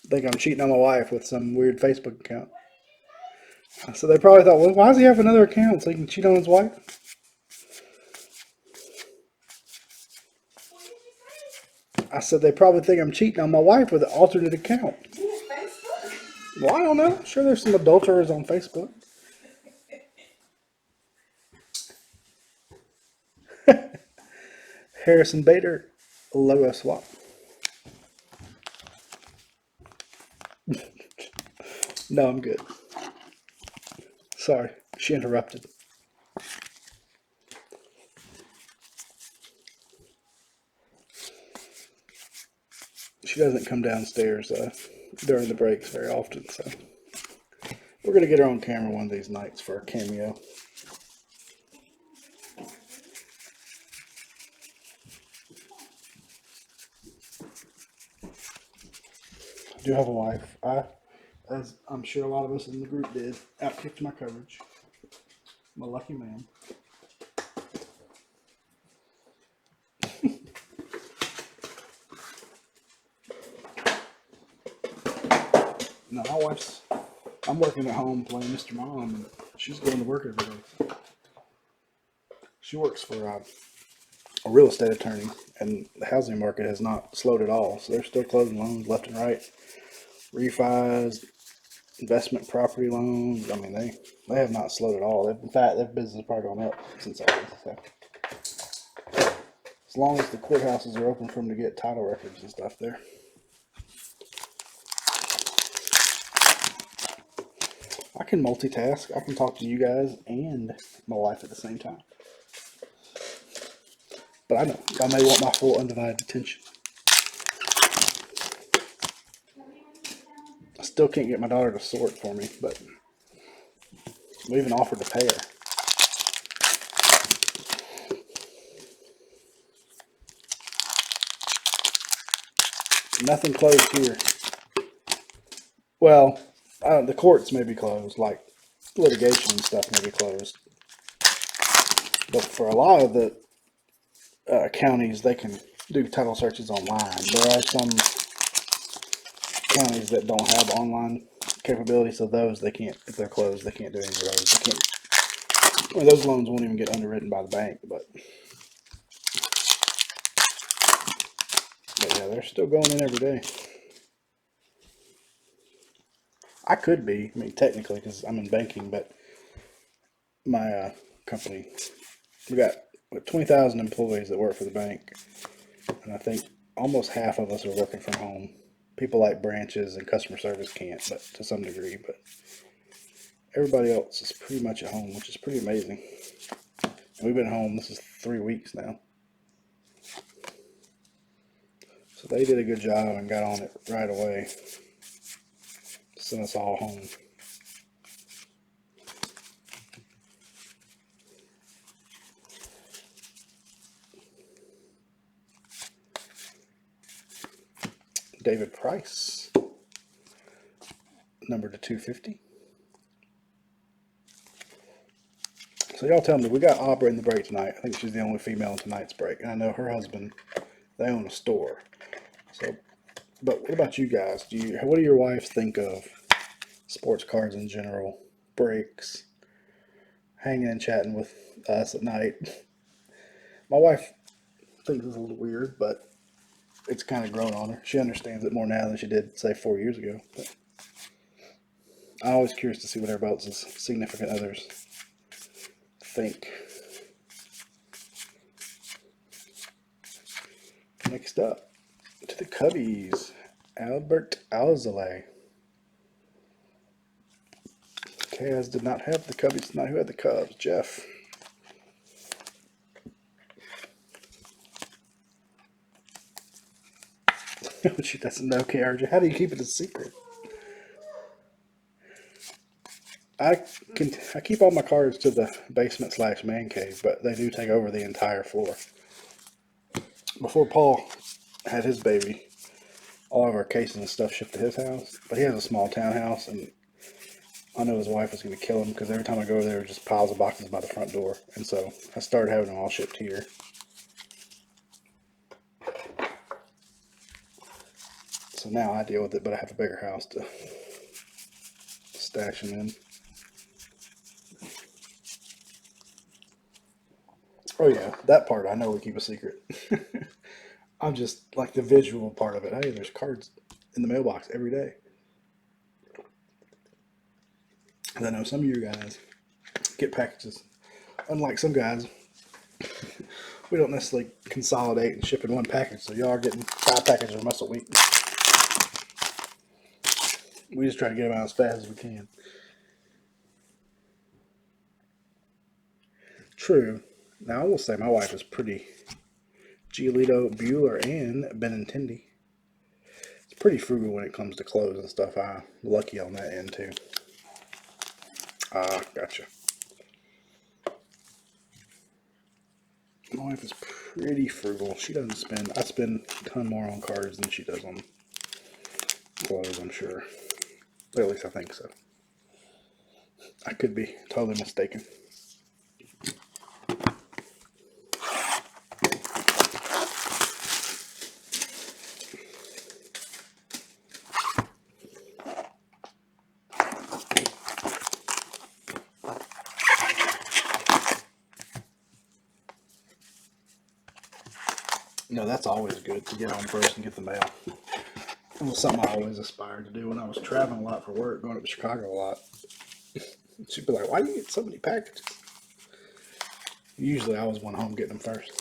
I think I'm cheating on my wife with some weird Facebook account. So they probably thought, well, why does he have another account so he can cheat on his wife? What did you say? I said they probably think I'm cheating on my wife with an alternate account. Do you have Facebook? Well, I don't know. I'm sure there's some adulterers on Facebook. Harrison Bader, logo swap. No, I'm good. Sorry, she interrupted. She doesn't come downstairs during the breaks very often, so we're going to get her on camera one of these nights for a cameo. I do have a wife. As I'm sure a lot of us in the group did, outkicked my coverage. I'm a lucky man. No, my wife's I'm working at home playing Mr. Mom, and she's going to work every day. She works for a real estate attorney, and the housing market has not slowed at all. So they're still closing loans left and right, refis, investment property loans. I mean, they have not slowed at all. In fact, their business has probably gone up since August. So as long as the courthouses are open for them to get title records and stuff there. I can multitask. I can talk to you guys and my wife at the same time. But I know y'all may want my full undivided attention. I still can't get my daughter to sort for me, but we even offered to pay her. Nothing closed here. Well, the courts may be closed, like litigation and stuff may be closed. But for a lot of the counties, they can do title searches online. There are some counties that don't have online capability, so those they can't. If they're closed, they can't do any of those. They can't. Well, those loans won't even get underwritten by the bank, but yeah, they're still going in every day. I could be, I mean, technically, because I'm in banking, but my company, we got 20,000 employees that work for the bank, and I think almost half of us are working from home. People like branches and customer service can't, but to some degree, but everybody else is pretty much at home, which is pretty amazing. And we've been home, this is 3 weeks now. So they did a good job and got on it right away. Sent us all home. David Price, number to 250. So y'all tell me, we got Aubrey in the break tonight. I think she's the only female in tonight's break. And I know her husband, they own a store. So, but what about you guys? What do your wives think of sports cars in general? Breaks, hanging and chatting with us at night. My wife thinks it's a little weird, but it's kind of grown on her. She understands it more now than she did, say, 4 years ago. But I'm always curious to see what everybody else's significant others think. Next up, to the Cubbies, Albert Alzolay. Kaz did not have the Cubbies tonight. Who had the Cubs? Jeff. She doesn't know, KRJ. How do you keep it a secret? I keep all my cards to the basement / man cave, but they do take over the entire floor. Before Paul had his baby, all of our cases and stuff shipped to his house, but he has a small townhouse, and I know his wife was going to kill him because every time I go there, just piles of boxes by the front door, and so I started having them all shipped here. So now I deal with it, but I have a bigger house to stash them in. Oh yeah, that part I know we keep a secret. I'm just like the visual part of it. Hey, there's cards in the mailbox every day. And I know some of you guys get packages. Unlike some guys, we don't necessarily consolidate and ship in one package, so y'all are getting 5 packages from us a week. We just try to get them out as fast as we can. True. Now I will say my wife is pretty Giolito, Bueller, and Benintendi. It's pretty frugal when it comes to clothes and stuff. I'm lucky on that end too. Ah, gotcha. My wife is pretty frugal. She doesn't spend. I spend a ton more on cards than she does on clothes, I'm sure. Or at least I think so. I could be totally mistaken. No, that's always good to get home first and get the mail. It was something I always aspired to do when I was traveling a lot for work, going up to Chicago a lot. She'd be like, "Why do you get so many packages?" Usually I was one home getting them first.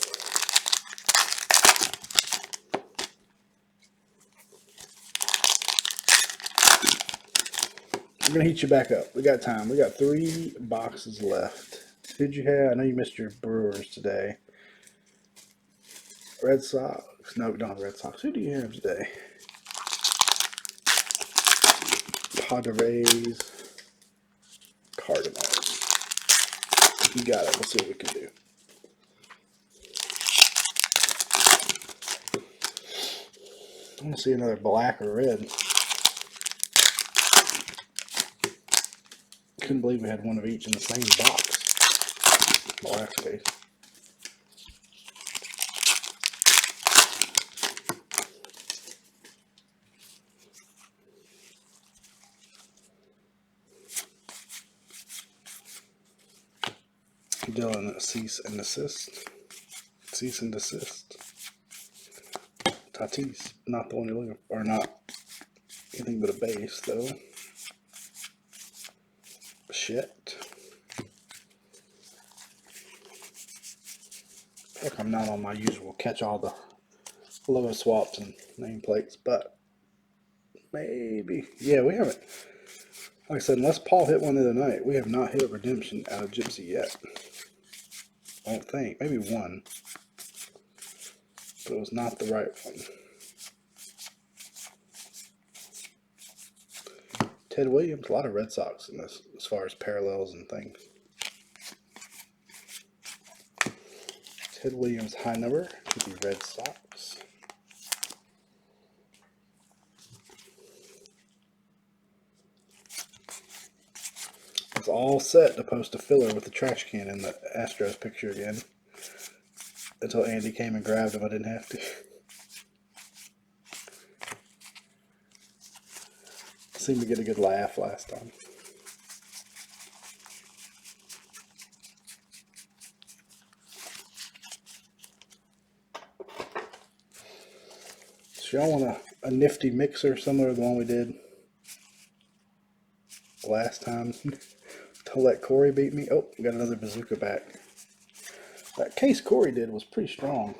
I'm going to heat you back up. We got time. We got 3 boxes left. Who'd you have? I know you missed your Brewers today. Red Sox. No, we don't have Red Sox. Who do you have today? Padres. Cardinals. You got it. Let's see what we can do. I want to see another black or red. Couldn't believe we had one of each in the same box. The last case. Dylan, cease and desist. Cease and desist. Tatis, not the one you're looking for, or not anything but a base, though. Shit. I feel like I'm not on my usual catch all the logo swaps and nameplates, but maybe. Yeah, we haven't. Like I said, unless Paul hit one the other night, we have not hit a redemption out of Gypsy yet. I don't think. Maybe one. But it was not the right one. Ted Williams, a lot of Red Sox in this, as far as parallels and things. Ted Williams, high number to the Red Sox. It's all set to post a filler with the trash can in the Astros picture again. Until Andy came and grabbed him, I didn't have to. Seemed to get a good laugh last time. So y'all want a nifty mixer similar to the one we did last time to let Corey beat me? Oh, got another bazooka back. That case Corey did was pretty strong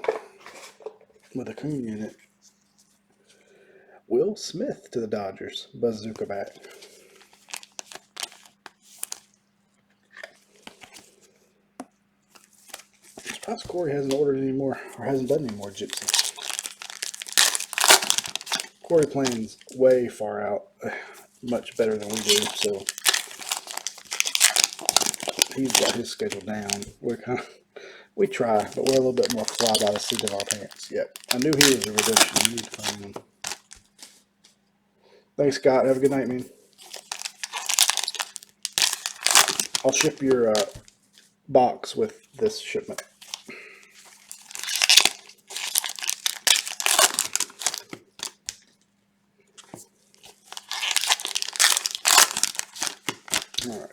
with a coon in it. Will Smith to the Dodgers, bazooka back. I'm surprised Corey hasn't ordered any more, or hasn't done any more Gypsy. Corey plans way far out, much better than we do, so he's got his schedule down. We try, but we're a little bit more fly by the seat of our pants. Yep, I knew he was a redemption. We need to find one. Thanks, Scott. Have a good night, man. I'll ship your box with this shipment. Alright.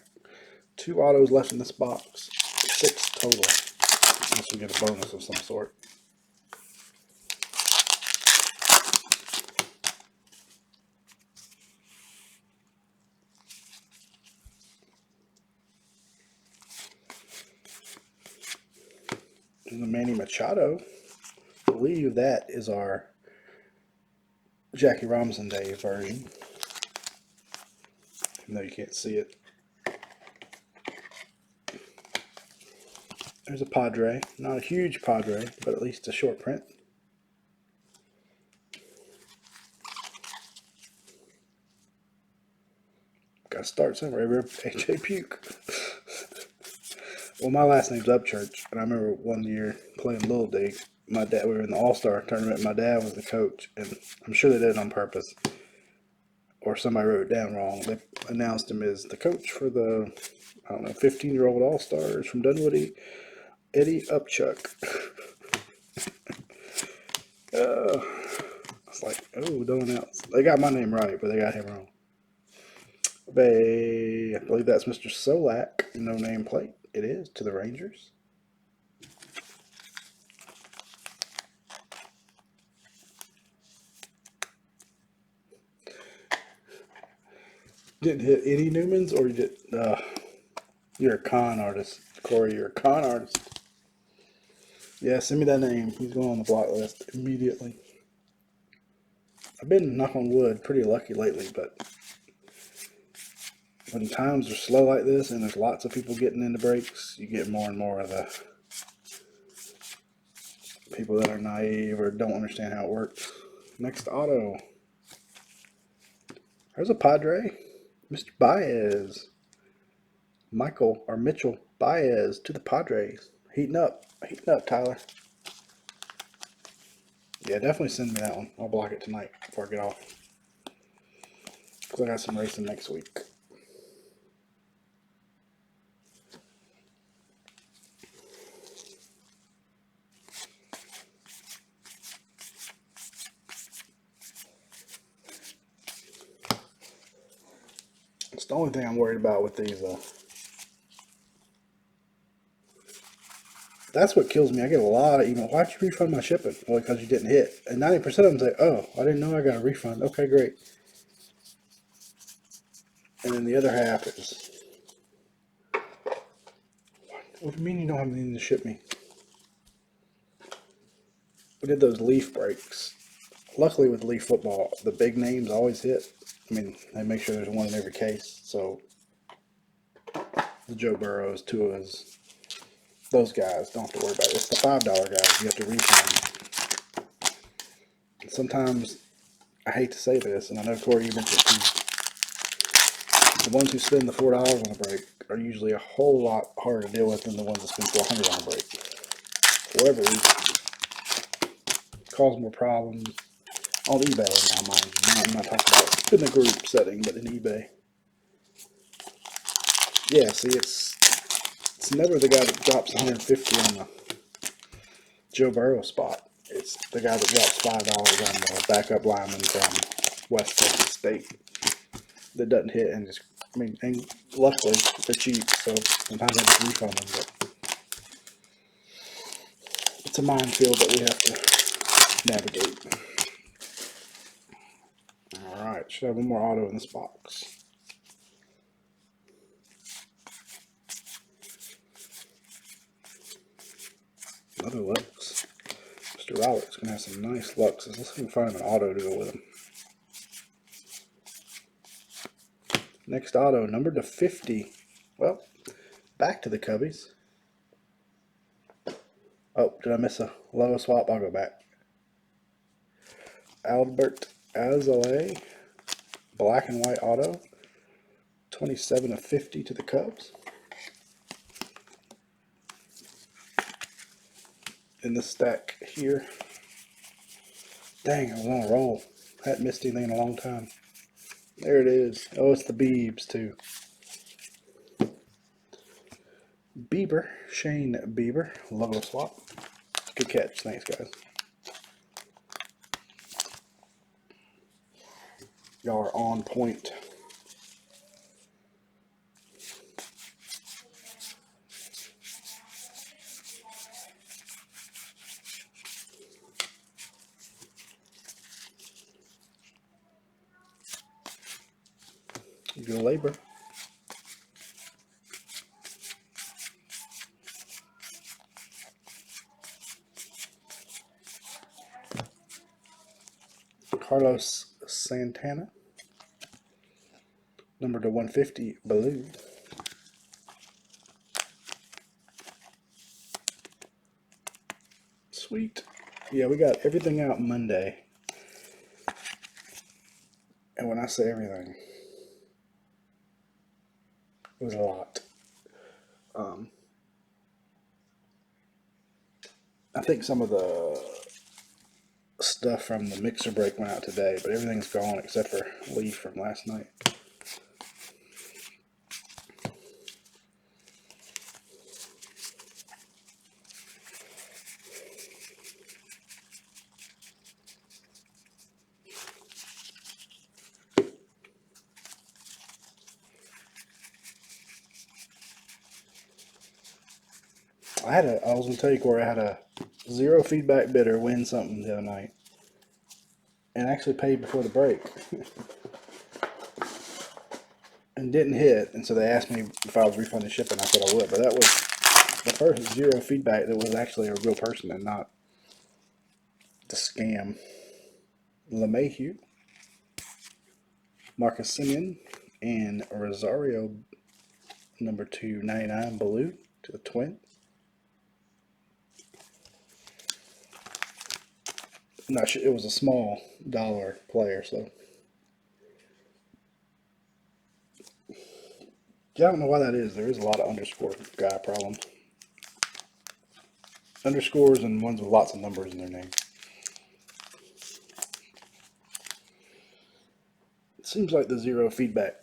2 autos left in this box. 6 total. Unless we get a bonus of some sort. And the Manny Machado. I believe that is our Jackie Robinson Day version. Even though you can't see it. There's a Padre. Not a huge Padre, but at least a short print. Gotta start somewhere. AJ Puke. Well, my last name's Upchurch, and I remember one year playing Little League. My dad, we were in the All-Star tournament. My dad was the coach, and I'm sure they did it on purpose, or somebody wrote it down wrong. They announced him as the coach for the, I don't know, 15-year-old All-Stars from Dunwoody, Eddie Upchuck. It's like, oh, don't announce. They got my name right, but they got him wrong. I believe that's Mr. Solak, no nameplate. It is to the Rangers. Didn't hit any Newmans, or you did? You're a con artist, Corey. You're a con artist. Yeah, send me that name. He's going on the block list immediately. I've been, knock on wood, pretty lucky lately, but when times are slow like this and there's lots of people getting into breaks, you get more and more of the people that are naive or don't understand how it works. Next auto. There's a Padre. Mr. Baez. Michael or Mitchell Baez to the Padres. Heating up, Tyler. Yeah, definitely send me that one. I'll block it tonight before I get off. Because I got some racing next week. It's the only thing I'm worried about with these. That's what kills me. I get a lot of email. Why'd you refund my shipping? Well, because you didn't hit. And 90% of them say, oh, I didn't know I got a refund. Okay, great. And then the other half is, what do you mean you don't have anything to ship me? We did those leaf breaks. Luckily with leaf football, the big names always hit. I mean, they make sure there's one in every case. So the Joe Burrows, Tua's, those guys don't have to worry about it. It's the $5 guys you have to refund. And sometimes, I hate to say this, and I know Corey, you mentioned the ones who spend the $4 on a break are usually a whole lot harder to deal with than the ones that spend $400 on a break. For whatever reason, cause more problems on eBay now, mind you. I'm not talking about in the group setting, but in eBay. Yeah, see, it's never the guy that drops 150 on the Joe Burrow spot. It's the guy that drops $5 on the backup lineman from West Texas State that doesn't hit and just, I mean, and luckily they're cheap, so sometimes I just refund them, but it's a minefield that we have to navigate. Alright, should have one more auto in this box. Another Lux. Mr. Robert's going to have some nice Luxes. Let's see if we can find him an auto to go with him. Next auto, numbered to 50. Well, back to the Cubbies. Oh, did I miss a logo swap? I'll go back. Albert Azale, black and white auto. 27 of 50 to the Cubs. In the stack here. Dang, I was on a roll. Hadn't missed anything in a long time. There it is. Oh, it's the Biebs too. Bieber, Shane Bieber, logo swap. Good catch. Thanks, guys. Y'all are on point. Good labor. Carlos Santana, number to 150, blue. Sweet. Yeah, we got everything out Monday. And when I say everything, it was a lot. I think some of the stuff from the mixer break went out today, but everything's gone except for Leaf from last night. I was gonna tell you, Corey, I had a 0 feedback bidder win something the other night, and actually paid before the break. and didn't hit, and so they asked me if I was refunding shipping. I said I would, but that was the first zero feedback that was actually a real person and not the scam. LeMahieu, Marcus Simeon, and Rosario number 299 Blue to the Twins. Not sure, it was a small dollar player, so yeah, I don't know why that is. There is a lot of underscore guy problems. Underscores and ones with lots of numbers in their name. It seems like the zero feedback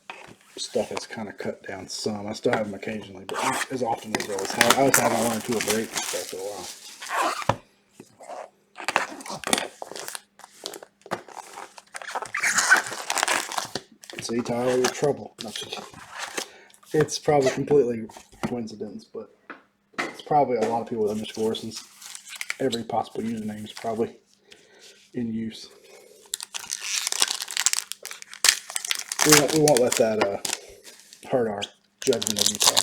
stuff has kind of cut down some. I still have them occasionally, but not as often as I was having. I was having one or two a break and stuff for a while. See, Tyler, you're trouble. It's probably completely coincidence, but it's probably a lot of people with underscores since every possible username is probably in use. We won't let that hurt our judgment of you, Tyler.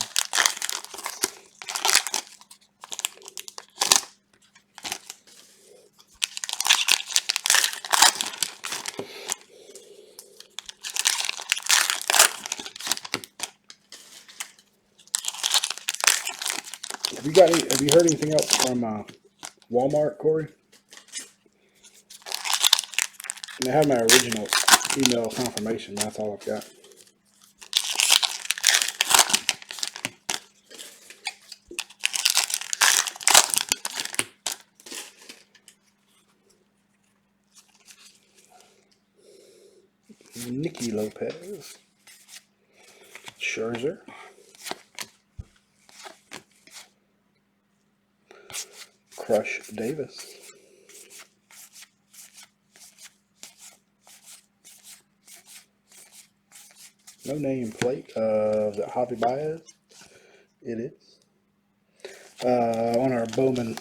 Have you heard anything else from Walmart, Corey? And they have my original email confirmation. That's all I've got. Nicky Lopez, Scherzer, Crush Davis, no name plate of the Javi Baez. It is on our Bowman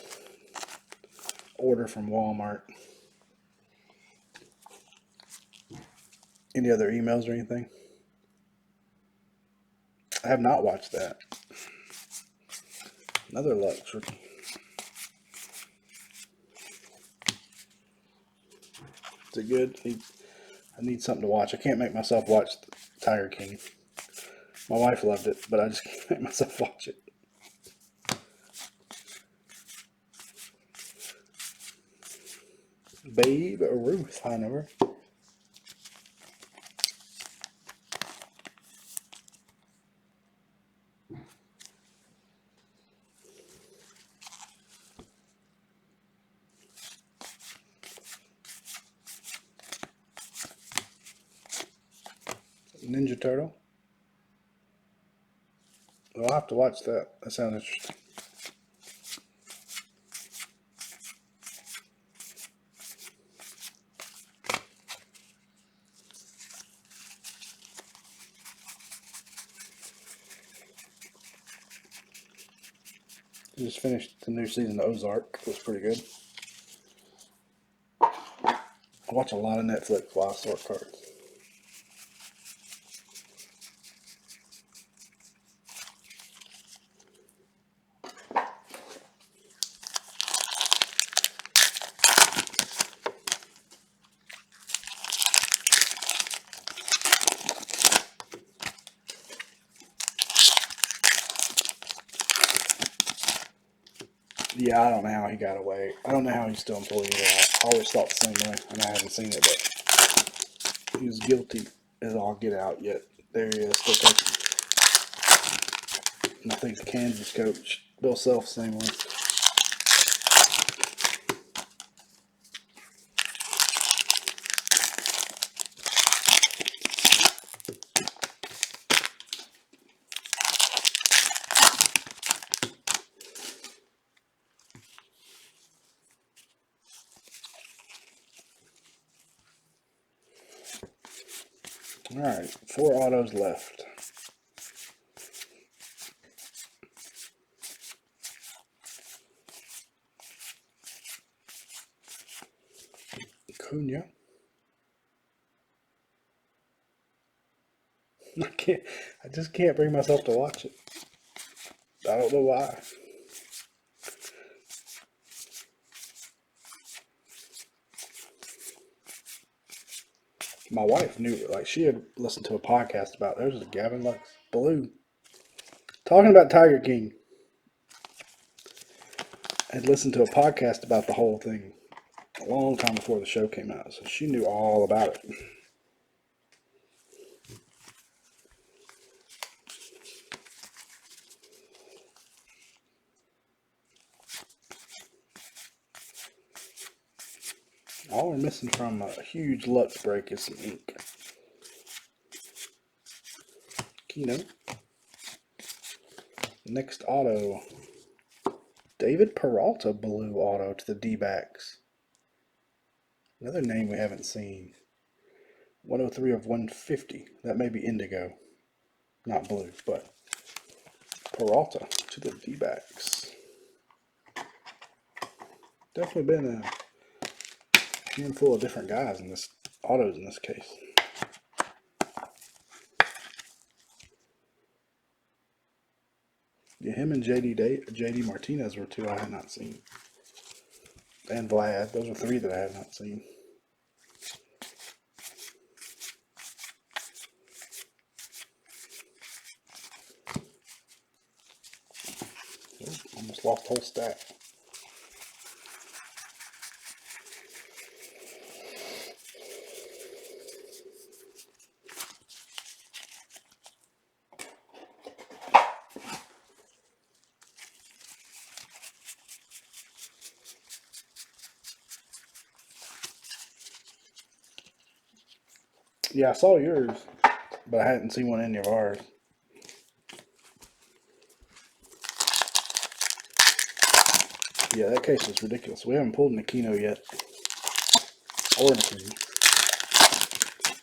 order from Walmart. Any other emails or anything? I have not watched that. Another Lux rookie. Is it good? I need something to watch. I can't make myself watch Tiger King. My wife loved it, but I just can't make myself watch it. Babe Ruth, high number. Ninja Turtle. I'll have to watch that. That sounds interesting. Just finished the new season of Ozark. It was pretty good. I watch a lot of Netflix while I sort cards. Yeah, I don't know how he got away. I don't know how he's still employed at all. I always thought the same way, and I haven't seen it, but he was guilty as all get out, yet there he is, still coaching. And I think the Kansas coach, Bill Self, same way. All right, 4 autos left. Cunha. I just can't bring myself to watch it. I don't know why. My wife knew, like, she had listened to a podcast about, there's a Gavin Lux Blue talking about Tiger King. Had listened to a podcast about the whole thing a long time before the show came out, so she knew all about it. All we're missing from a huge Lux break is some ink. Kino. Next auto. David Peralta blue auto to the D-backs. Another name we haven't seen. 103 of 150. That may be indigo. Not blue, but Peralta to the D-backs. Definitely been a handful of different guys in this autos in this case. Yeah, him and JD Martinez were two I had not seen. And Vlad. Those are three that I have not seen. Oh, almost lost the whole stack. Yeah, I saw yours, but I hadn't seen one in any of ours. Yeah, that case is ridiculous. We haven't pulled an Aquino yet. Or an Aquino.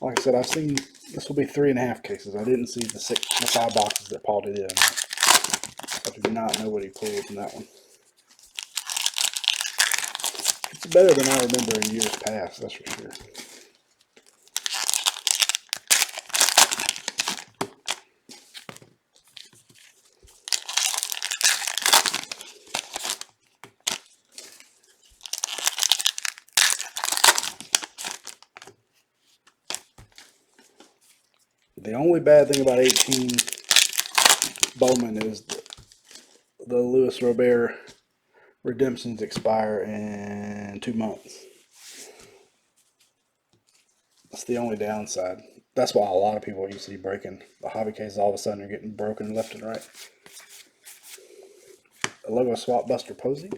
Like I said, I've seen, this will be 3.5 cases. I didn't see the 5 boxes that Paul did in. I do not know what he pulled in that one. It's better than I remember in years past, that's for sure. The only bad thing about 18 Bowman is the Luis Robert redemptions expire in 2 months. That's the only downside. That's why a lot of people you see breaking the hobby cases all of a sudden are getting broken left and right. A logo swap Buster Posey.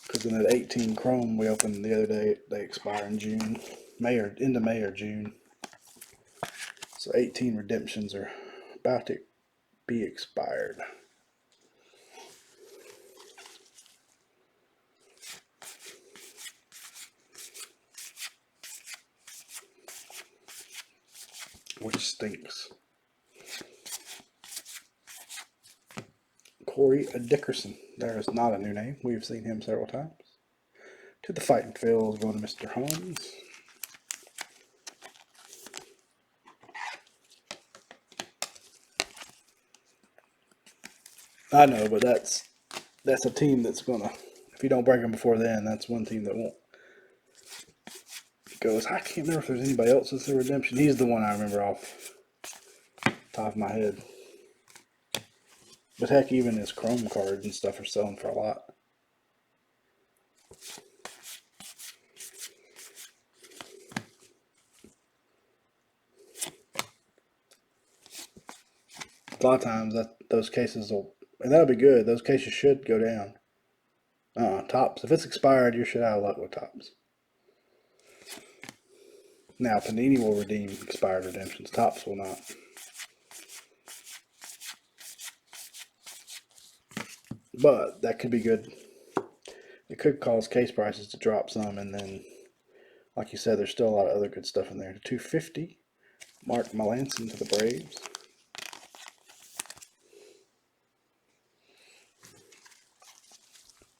Because in that 18 Chrome we opened the other day, they expire in June. Into May or June. So 18 redemptions are about to be expired. Which stinks. Corey Dickerson. There is not a new name. We've seen him several times. To the Fighting Phils, going to Mr. Holmes. I know, but that's a team that's gonna, if you don't break them before then, that's one team that won't. Goes, I can't remember if there's anybody else that's a redemption. He's the one I remember off the top of my head. But heck, even his Chrome cards and stuff are selling for a lot. A lot of times those cases will, and that'll be good. Those cases should go down. Tops. If it's expired, you're shit out of luck with tops. Now, Panini will redeem expired redemptions. Tops will not. But that could be good. It could cause case prices to drop some, and then, like you said, there's still a lot of other good stuff in there. 250, Mark Melanson to the Braves.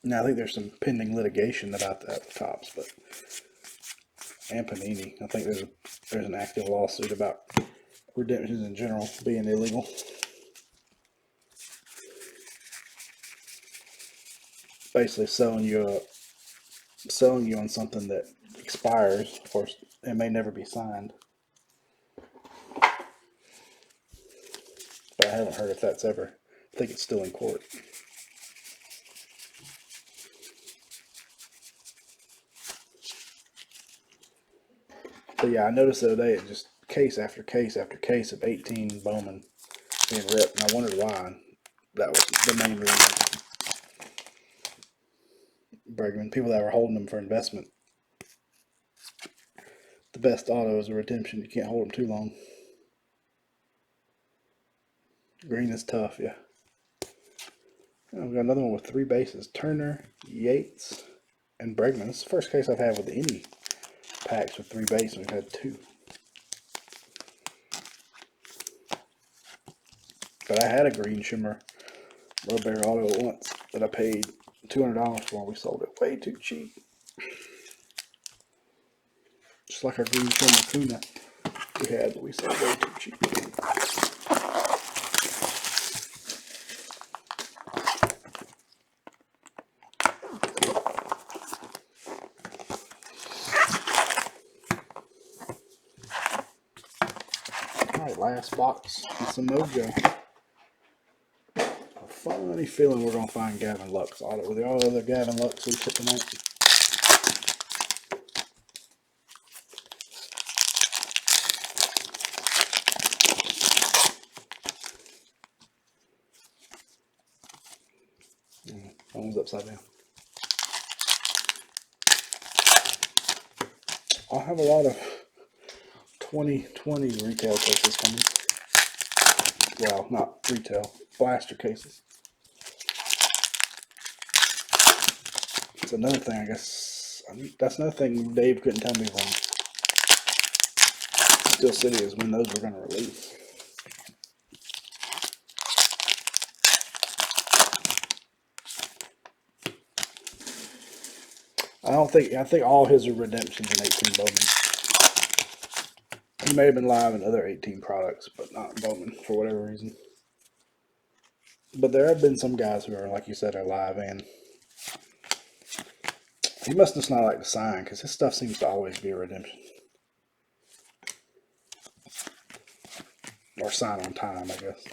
Now, I think there's some pending litigation about that with Topps, but and Panini. I think there's an active lawsuit about redemptions in general being illegal. Basically selling you on something that expires, of course, it may never be signed. But I haven't heard if that's ever. I think it's still in court. But yeah, I noticed the other day, it just case after case after case of 18 Bowman being ripped, and I wondered why. That was the main reason. Bregman, people that were holding them for investment. The best auto is a redemption. You can't hold them too long. Green is tough, yeah. Oh, we got another one with 3 bases. Turner, Yates, and Bregman. This is the first case I've had with any packs with 3 bases. We've had 2. But I had a green shimmer Rubber auto at once that I paid $200 for. We sold it way too cheap. Just like our green shimmer Kuna we had, but we sold way too cheap. Alright, last box with some mojo. A funny feeling we're going to find Gavin Lux auto. With all the other Gavin Lux we took tonight. That one's upside down. I'll have a lot of 2020 retail cases coming. Well, not retail, blaster cases. It's another thing, I guess. That's another thing Dave couldn't tell me from Steel City is when those were going to release. I think all his are redemptions in 18 Bowman. He may have been live in other 18 products, but not in Bowman for whatever reason. But there have been some guys who are, like you said, are live, and he must just not like to sign because his stuff seems to always be a redemption. Or sign on time, I guess.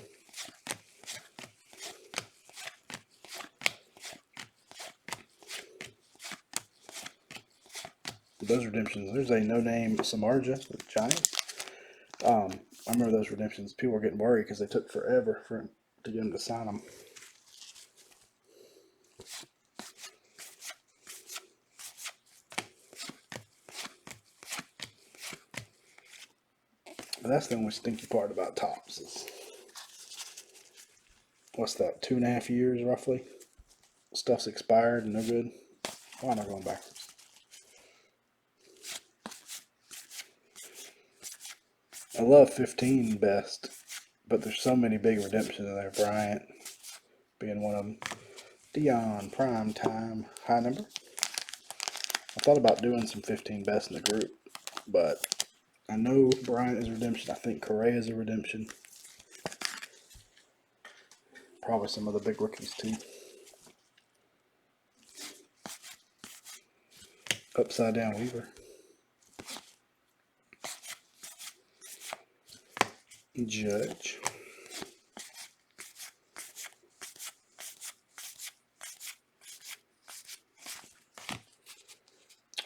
Those redemptions, there's a no-name Samardzija with the Giants. I remember those redemptions. People were getting worried because they took forever to get him to sign them. But that's the only stinky part about Topps is, what's that, 2.5 years roughly? Stuff's expired and no good. Why am I going backwards? I love 15 best, but there's so many big redemptions in there. Bryant being one of them. Dion, prime time, high number. I thought about doing some 15 best in the group, but I know Bryant is a redemption. I think Correa is a redemption. Probably some of the big rookies too. Upside down Weaver. Judge.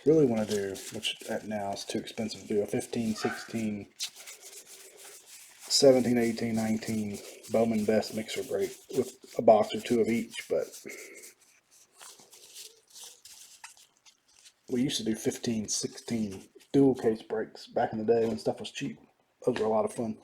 Really want to do, which at now is too expensive to do, a 15, 16, 17, 18, 19 Bowman Best mixer break with a box or 2 of each, but we used to do 15, 16 dual case breaks back in the day when stuff was cheap. Those were a lot of fun.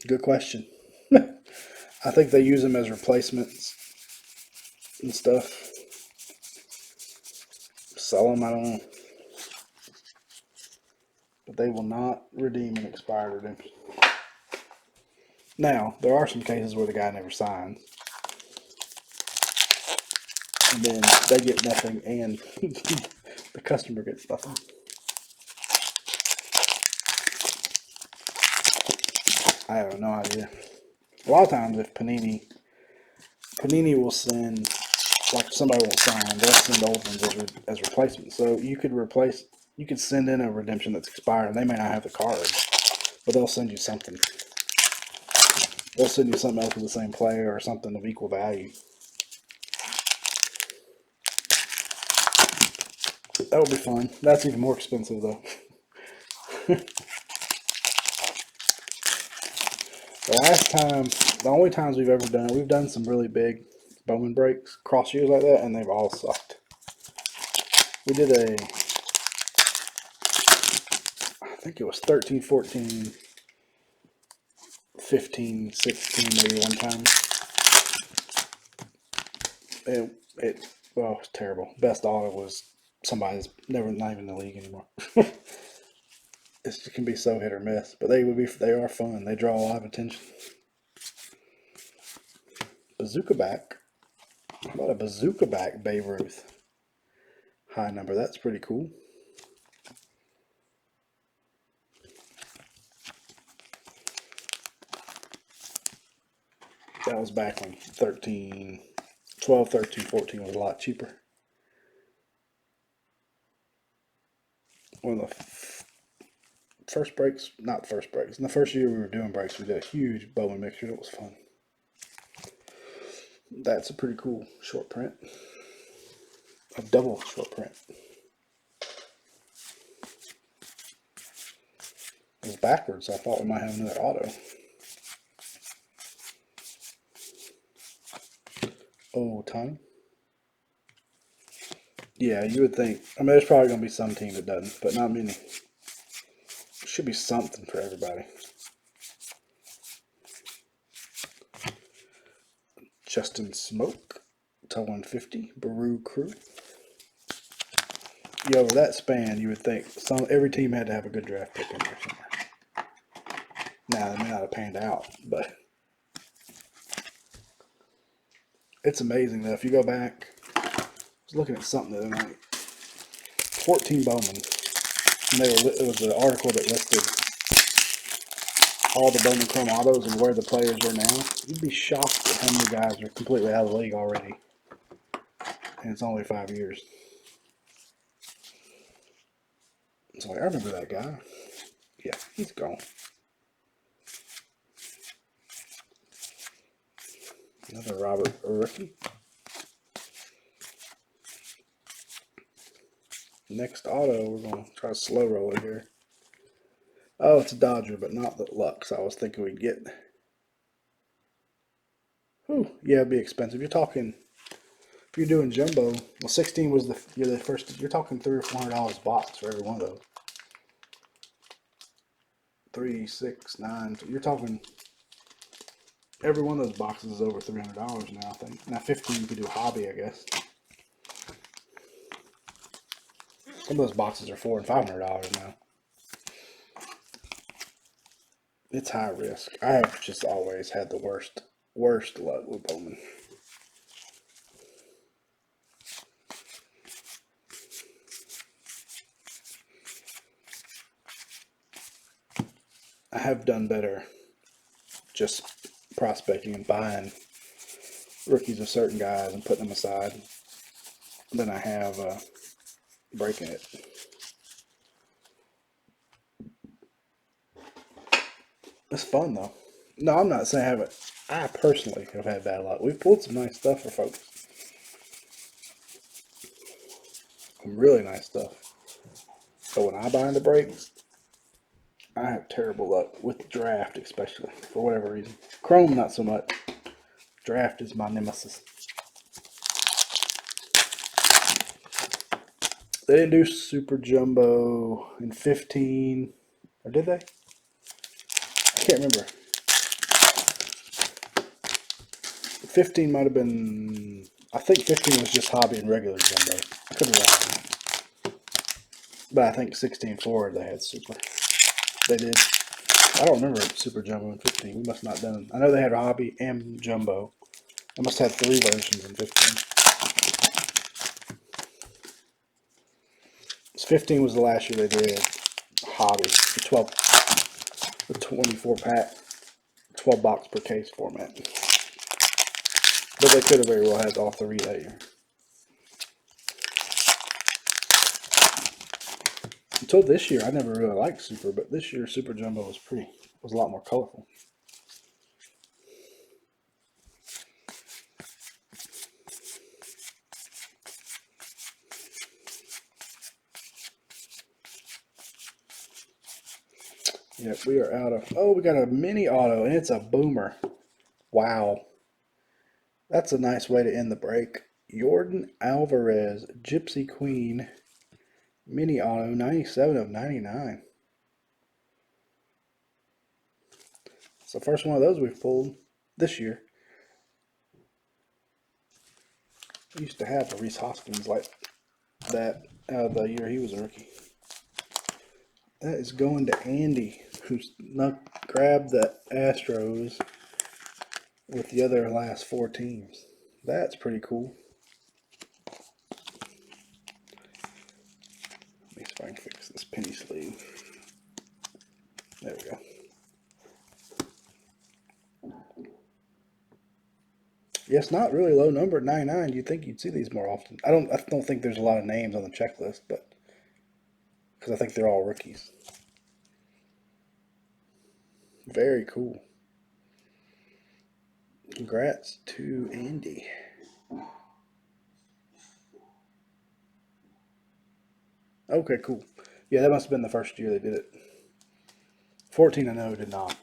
Good question. I think they use them as replacements and stuff. Sell them, I don't know. But they will not redeem an expired redemption. Now, there are some cases where the guy never signs. And then they get nothing, and the customer gets nothing. I have no idea. A lot of times, if Panini will send, like if somebody won't sign, they'll send old ones as replacements. So you could send in a redemption that's expired, and they may not have the card, but they'll send you something. They'll send you something else with the same player or something of equal value. That would be fun. That's even more expensive though. The only times we've done some really big Bowman breaks, cross years like that, and they've all sucked. We did I think it was 13, 14, 15, 16 maybe one time. It was terrible. Best auto was somebody that's not even in the league anymore. It can be so hit or miss, but they are fun. They draw a lot of attention. Bazooka back. How about a bazooka back Babe Ruth? High number. That's pretty cool. That was back when 12, 13, 14 was a lot cheaper. One of the first breaks, not first breaks. In the first year we were doing breaks, we did a huge Bowman mixture. It was fun. That's a pretty cool short print. A double short print. It was backwards. I thought we might have another auto. Oh, Tony. Yeah, you would think. I mean, there's probably going to be some team that doesn't, but not many. Should be something for everybody. Justin Smoke to 150. Baru Crew. Yeah, over that span, you would think every team had to have a good draft pick in there somewhere. Now, they may not have panned out, but it's amazing that if you go back, I was looking at something the other night. 14 Bowman. And it was an article that listed all the Bowman Chrome autos and where the players are now. You'd be shocked at how many guys are completely out of the league already. And it's only 5 years. It's like, I remember that guy. Yeah, he's gone. Another Robert rookie. Next auto, we're going to try to slow roll it here. Oh, it's a Dodger, but not the Lux I was thinking we'd get. Ooh, yeah, it'd be expensive. You're talking, if you're doing jumbo, well, 16 was the first. You're talking $300 or $400 a box for every one of those. 3, 6, 9. You're talking every one of those boxes is over $300 now. I think. Now 15 you could do hobby, I guess. Some of those boxes are $400 and $500 now. It's high risk. I have just always had the worst luck with Bowman. I have done better just prospecting and buying rookies of certain guys and putting them aside than I have breaking it. It's fun though. No, I'm not saying I haven't. I personally have had bad luck. We've pulled some nice stuff for folks. Some really nice stuff. But when I buy into breaks, I have terrible luck with draft, especially for whatever reason. Chrome, not so much. Draft is my nemesis. They didn't do Super Jumbo in 15, or did they? I can't remember. 15 might have been. I think 15 was just hobby and regular jumbo. I could be wrong. But I think 16 forward they had super. They did. I don't remember Super Jumbo in 15. We must not have done. I know they had hobby and jumbo. I must have 3 versions in 15. 15 was the last year they did hobby, the 24 pack, 12 box per case format. But they could have very well had all three that year. Until this year, I never really liked Super, but this year Super Jumbo was a lot more colorful. Yep, we are out of. Oh, we got a mini auto, and it's a boomer. Wow. That's a nice way to end the break. Jordan Alvarez, Gypsy Queen, mini auto, 97 of 99. It's the first one of those we've pulled this year. We used to have a Reese Hoskins like that the year he was a rookie. That is going to Andy, who's grabbed the Astros with the other last 4 teams. That's pretty cool. Let me see if I can fix this penny sleeve. There we go. Yeah, it's not really low number at 99. You'd think you'd see these more often. I don't think there's a lot of names on the checklist, but because I think they're all rookies. Very cool. Congrats to Andy. Okay, cool. Yeah, that must have been the first year they did it. 14, I know, did not.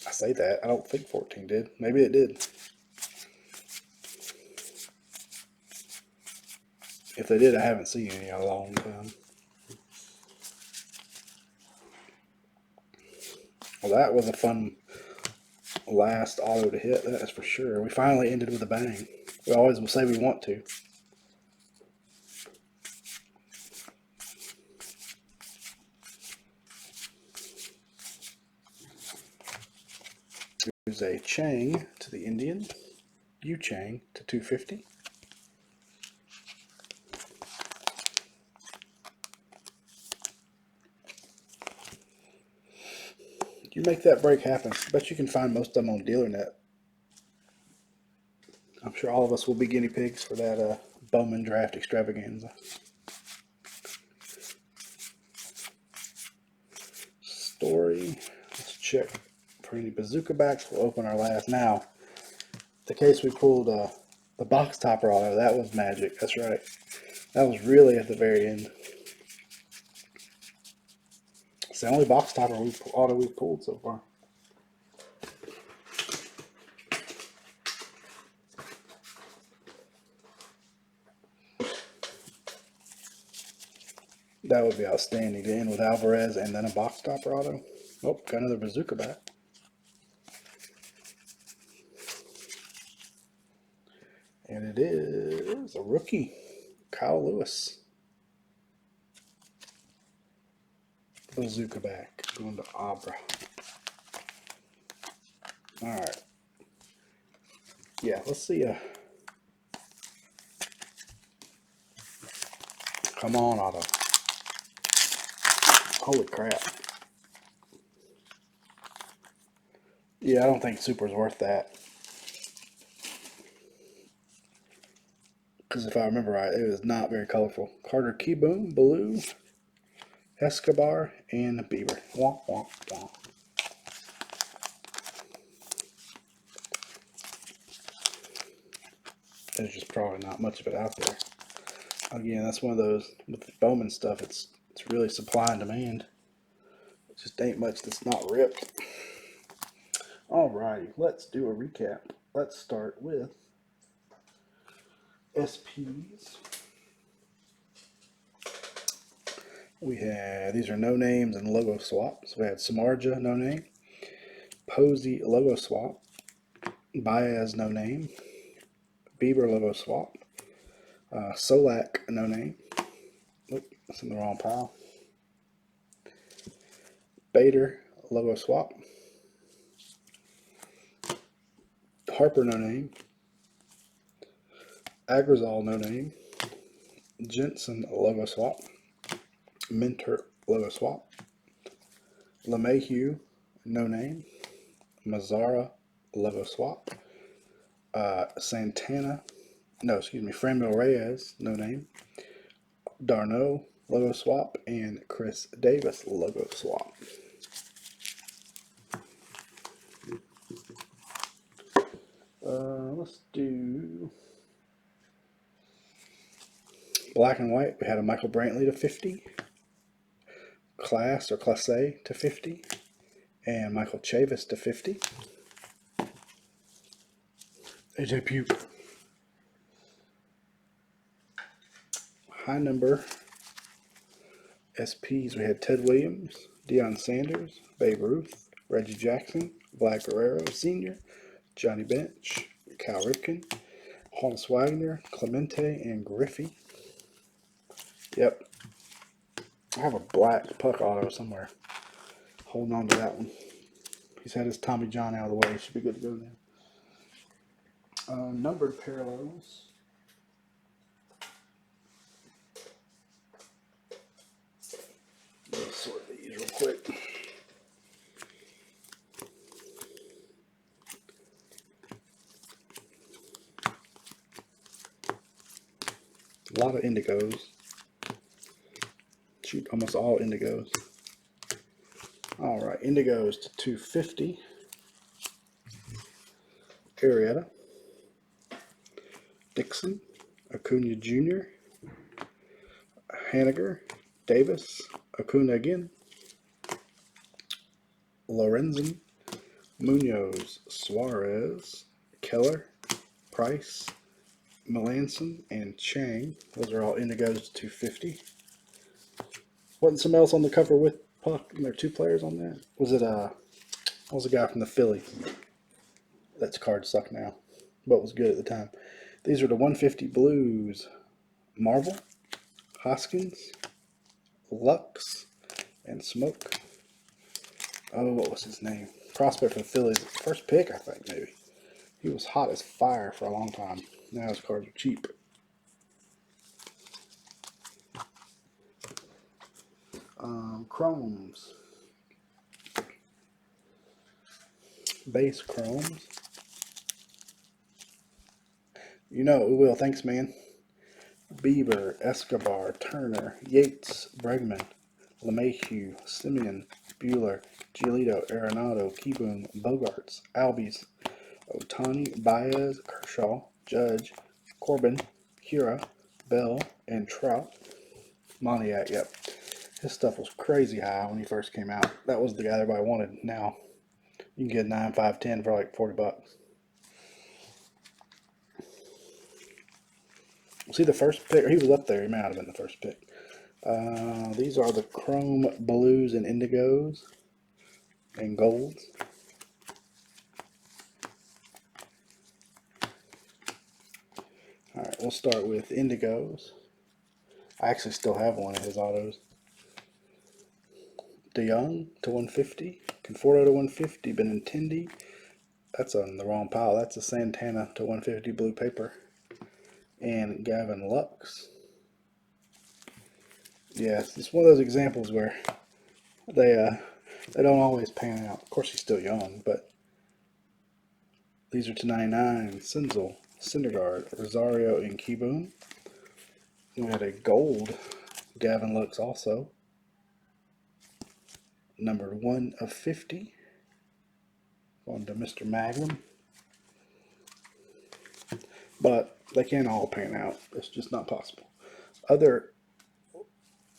I say that. I don't think 14 did. Maybe it did. If they did, I haven't seen any in a long time. Well, that was a fun last auto to hit, that is for sure. We finally ended with a bang. We always will say we want to. There's a Chang to the Indians. Yu Chang to 250. You make that break happen. I bet you can find most of them on DealerNet. I'm sure all of us will be guinea pigs for that Bowman draft extravaganza. Story. Let's check for any bazooka backs. We'll open our last. Now, the case we pulled the box topper auto, that was magic. That's right. That was really at the very end. It's the only box topper auto we've pulled so far. That would be outstanding to end with Alvarez and then a box topper auto. Oh, got another bazooka bat. And it is a rookie, Kyle Lewis. Bazooka back, going to Abra. Alright. Yeah, let's see. Come on, auto. Holy crap. Yeah, I don't think Super's worth that. Because if I remember right, it was not very colorful. Carter Keyboom, Blue, Escobar, and Bieber. Womp, womp, womp. There's just probably not much of it out there. Again, that's one of those, with the Bowman stuff, it's really supply and demand. It just ain't much that's not ripped. Alrighty, let's do a recap. Let's start with SPs. We had, these are no names and logo swaps. We had Samardzija, no name. Posey, logo swap. Baez, no name. Bieber, logo swap. Solak, no name. Oop, that's in the wrong pile. Bader, logo swap. Harper, no name. Agrazol, no name. Jensen, logo swap. Minter, logo swap. LeMahieu, no name. Mazzara, logo swap. Franmil Reyes, no name. Darno, logo swap. And Chris Davis, logo swap. Let's do black and white. We had a Michael Brantley to 50. Class or Classe to 50. And Michael Chavis to 50. AJ Puke. High number SPs, we had Ted Williams, Deion Sanders, Babe Ruth, Reggie Jackson, Vlad Guerrero Sr., Johnny Bench, Cal Ripken, Honus Wagner, Clemente, and Griffey. Yep. I have a black puck auto somewhere. Holding on to that one. He's had his Tommy John out of the way. Should be good to go now. Numbered parallels. Let's sort these real quick. A lot of indigos. Shoot, almost all indigos. Alright, indigos to 250. Arrieta. Dixon. Acuna Jr. Haniger. Davis. Acuna again. Lorenzen. Munoz. Suarez. Keller. Price. Melanson. And Chang. Those are all indigos to 250. Wasn't something else on the cover with puck? And there are two players on that. Was it what was the guy from the Phillies? That's card suck now, but was good at the time. These are the 150 Blues. Marvel, Hoskins, Lux, and Smoke. Oh, what was his name? Prospect for the Phillies. First pick, I think, maybe. He was hot as fire for a long time. Now his cards are cheap. Chromes. Base chromes. You know it will. Thanks, man. Bieber, Escobar, Turner, Yates, Bregman, LeMahieu, Simeon, Bueller, Giolito, Arenado, Keyboom, Bogarts, Albies, Otani, Baez, Kershaw, Judge, Corbin, Hira, Bell, and Trout. Moniak, yep. His stuff was crazy high when he first came out. That was the guy everybody wanted. Now you can get 9, 5, 10 for like $40. See the first pick? He was up there. He might have been the first pick. These are the chrome blues and indigos and golds. All right, we'll start with indigos. I actually still have one of his autos. DeYoung to 150. Conforto to 150. Benintendi. That's on the wrong pile. That's a Santana to 150 blue paper. And Gavin Lux. Yes, it's one of those examples where they don't always pan out. Of course, he's still young, but these are to 99. Senzel, Syndergaard, Rosario, and Keyboom. We had a gold Gavin Lux also. Number 1 of 50. Going to Mr. Magnum. But they can't all pan out. It's just not possible. Other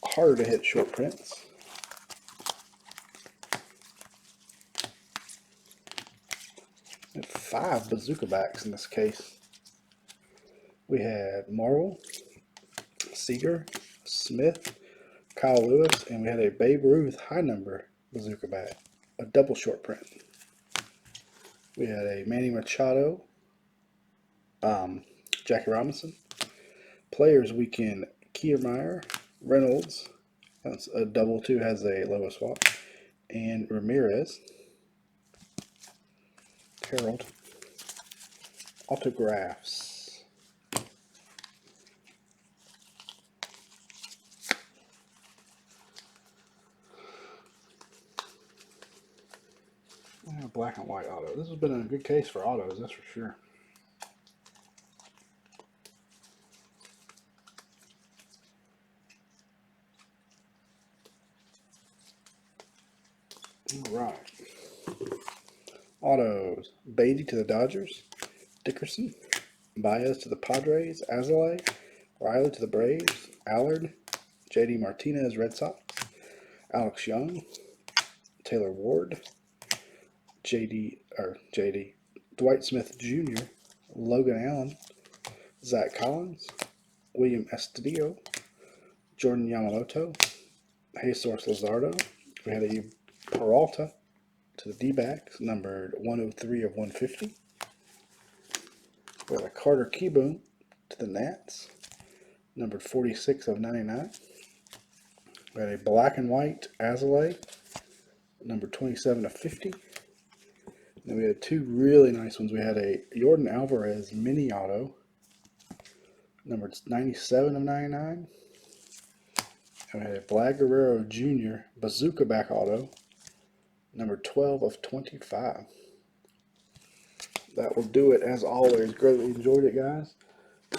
harder to hit short prints. We had 5 bazooka backs in this case. We had Morrill, Seager, Smith, Kyle Lewis, and we had a Babe Ruth high number bazooka back. A double short print. We had a Manny Machado, Jackie Robinson. Players Weekend, Kiermaier, Reynolds. That's a double 2, has a logo swap. And Ramirez. Harold. Autographs. black and white auto. This has been a good case for autos, that's for sure. All right. Autos. Beatty to the Dodgers. Dickerson. Baez to the Padres. Azalea. Riley to the Braves. Allard. JD Martinez, Red Sox. Alex Young. Taylor Ward. JD. Dwight Smith Jr. Logan Allen. Zach Collins. William Estudillo. Jordan Yamamoto. Jesus Luzardo. We had a Peralta to the D-backs, numbered 103 of 150. We got a Carter Keyboom to the Nats, numbered 46 of 99. We got a black and white Azalea, number 27 of 50. Then we had two really nice ones. We had a Jordan Alvarez mini auto, numbered 97 of 99. And we had a Vlad Guerrero Jr. bazooka back auto, number 12 of 25. That will do it as always. Greatly enjoyed it, guys.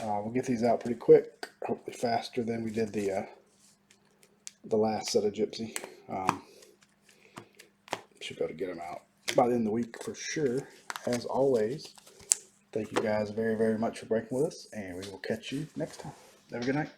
We'll get these out pretty quick, hopefully faster than we did the last set of Gypsy. Should be able to get them out by the end of the week for sure. As always, thank you guys very, very much for breaking with us, and we will catch you next time. Have a good night.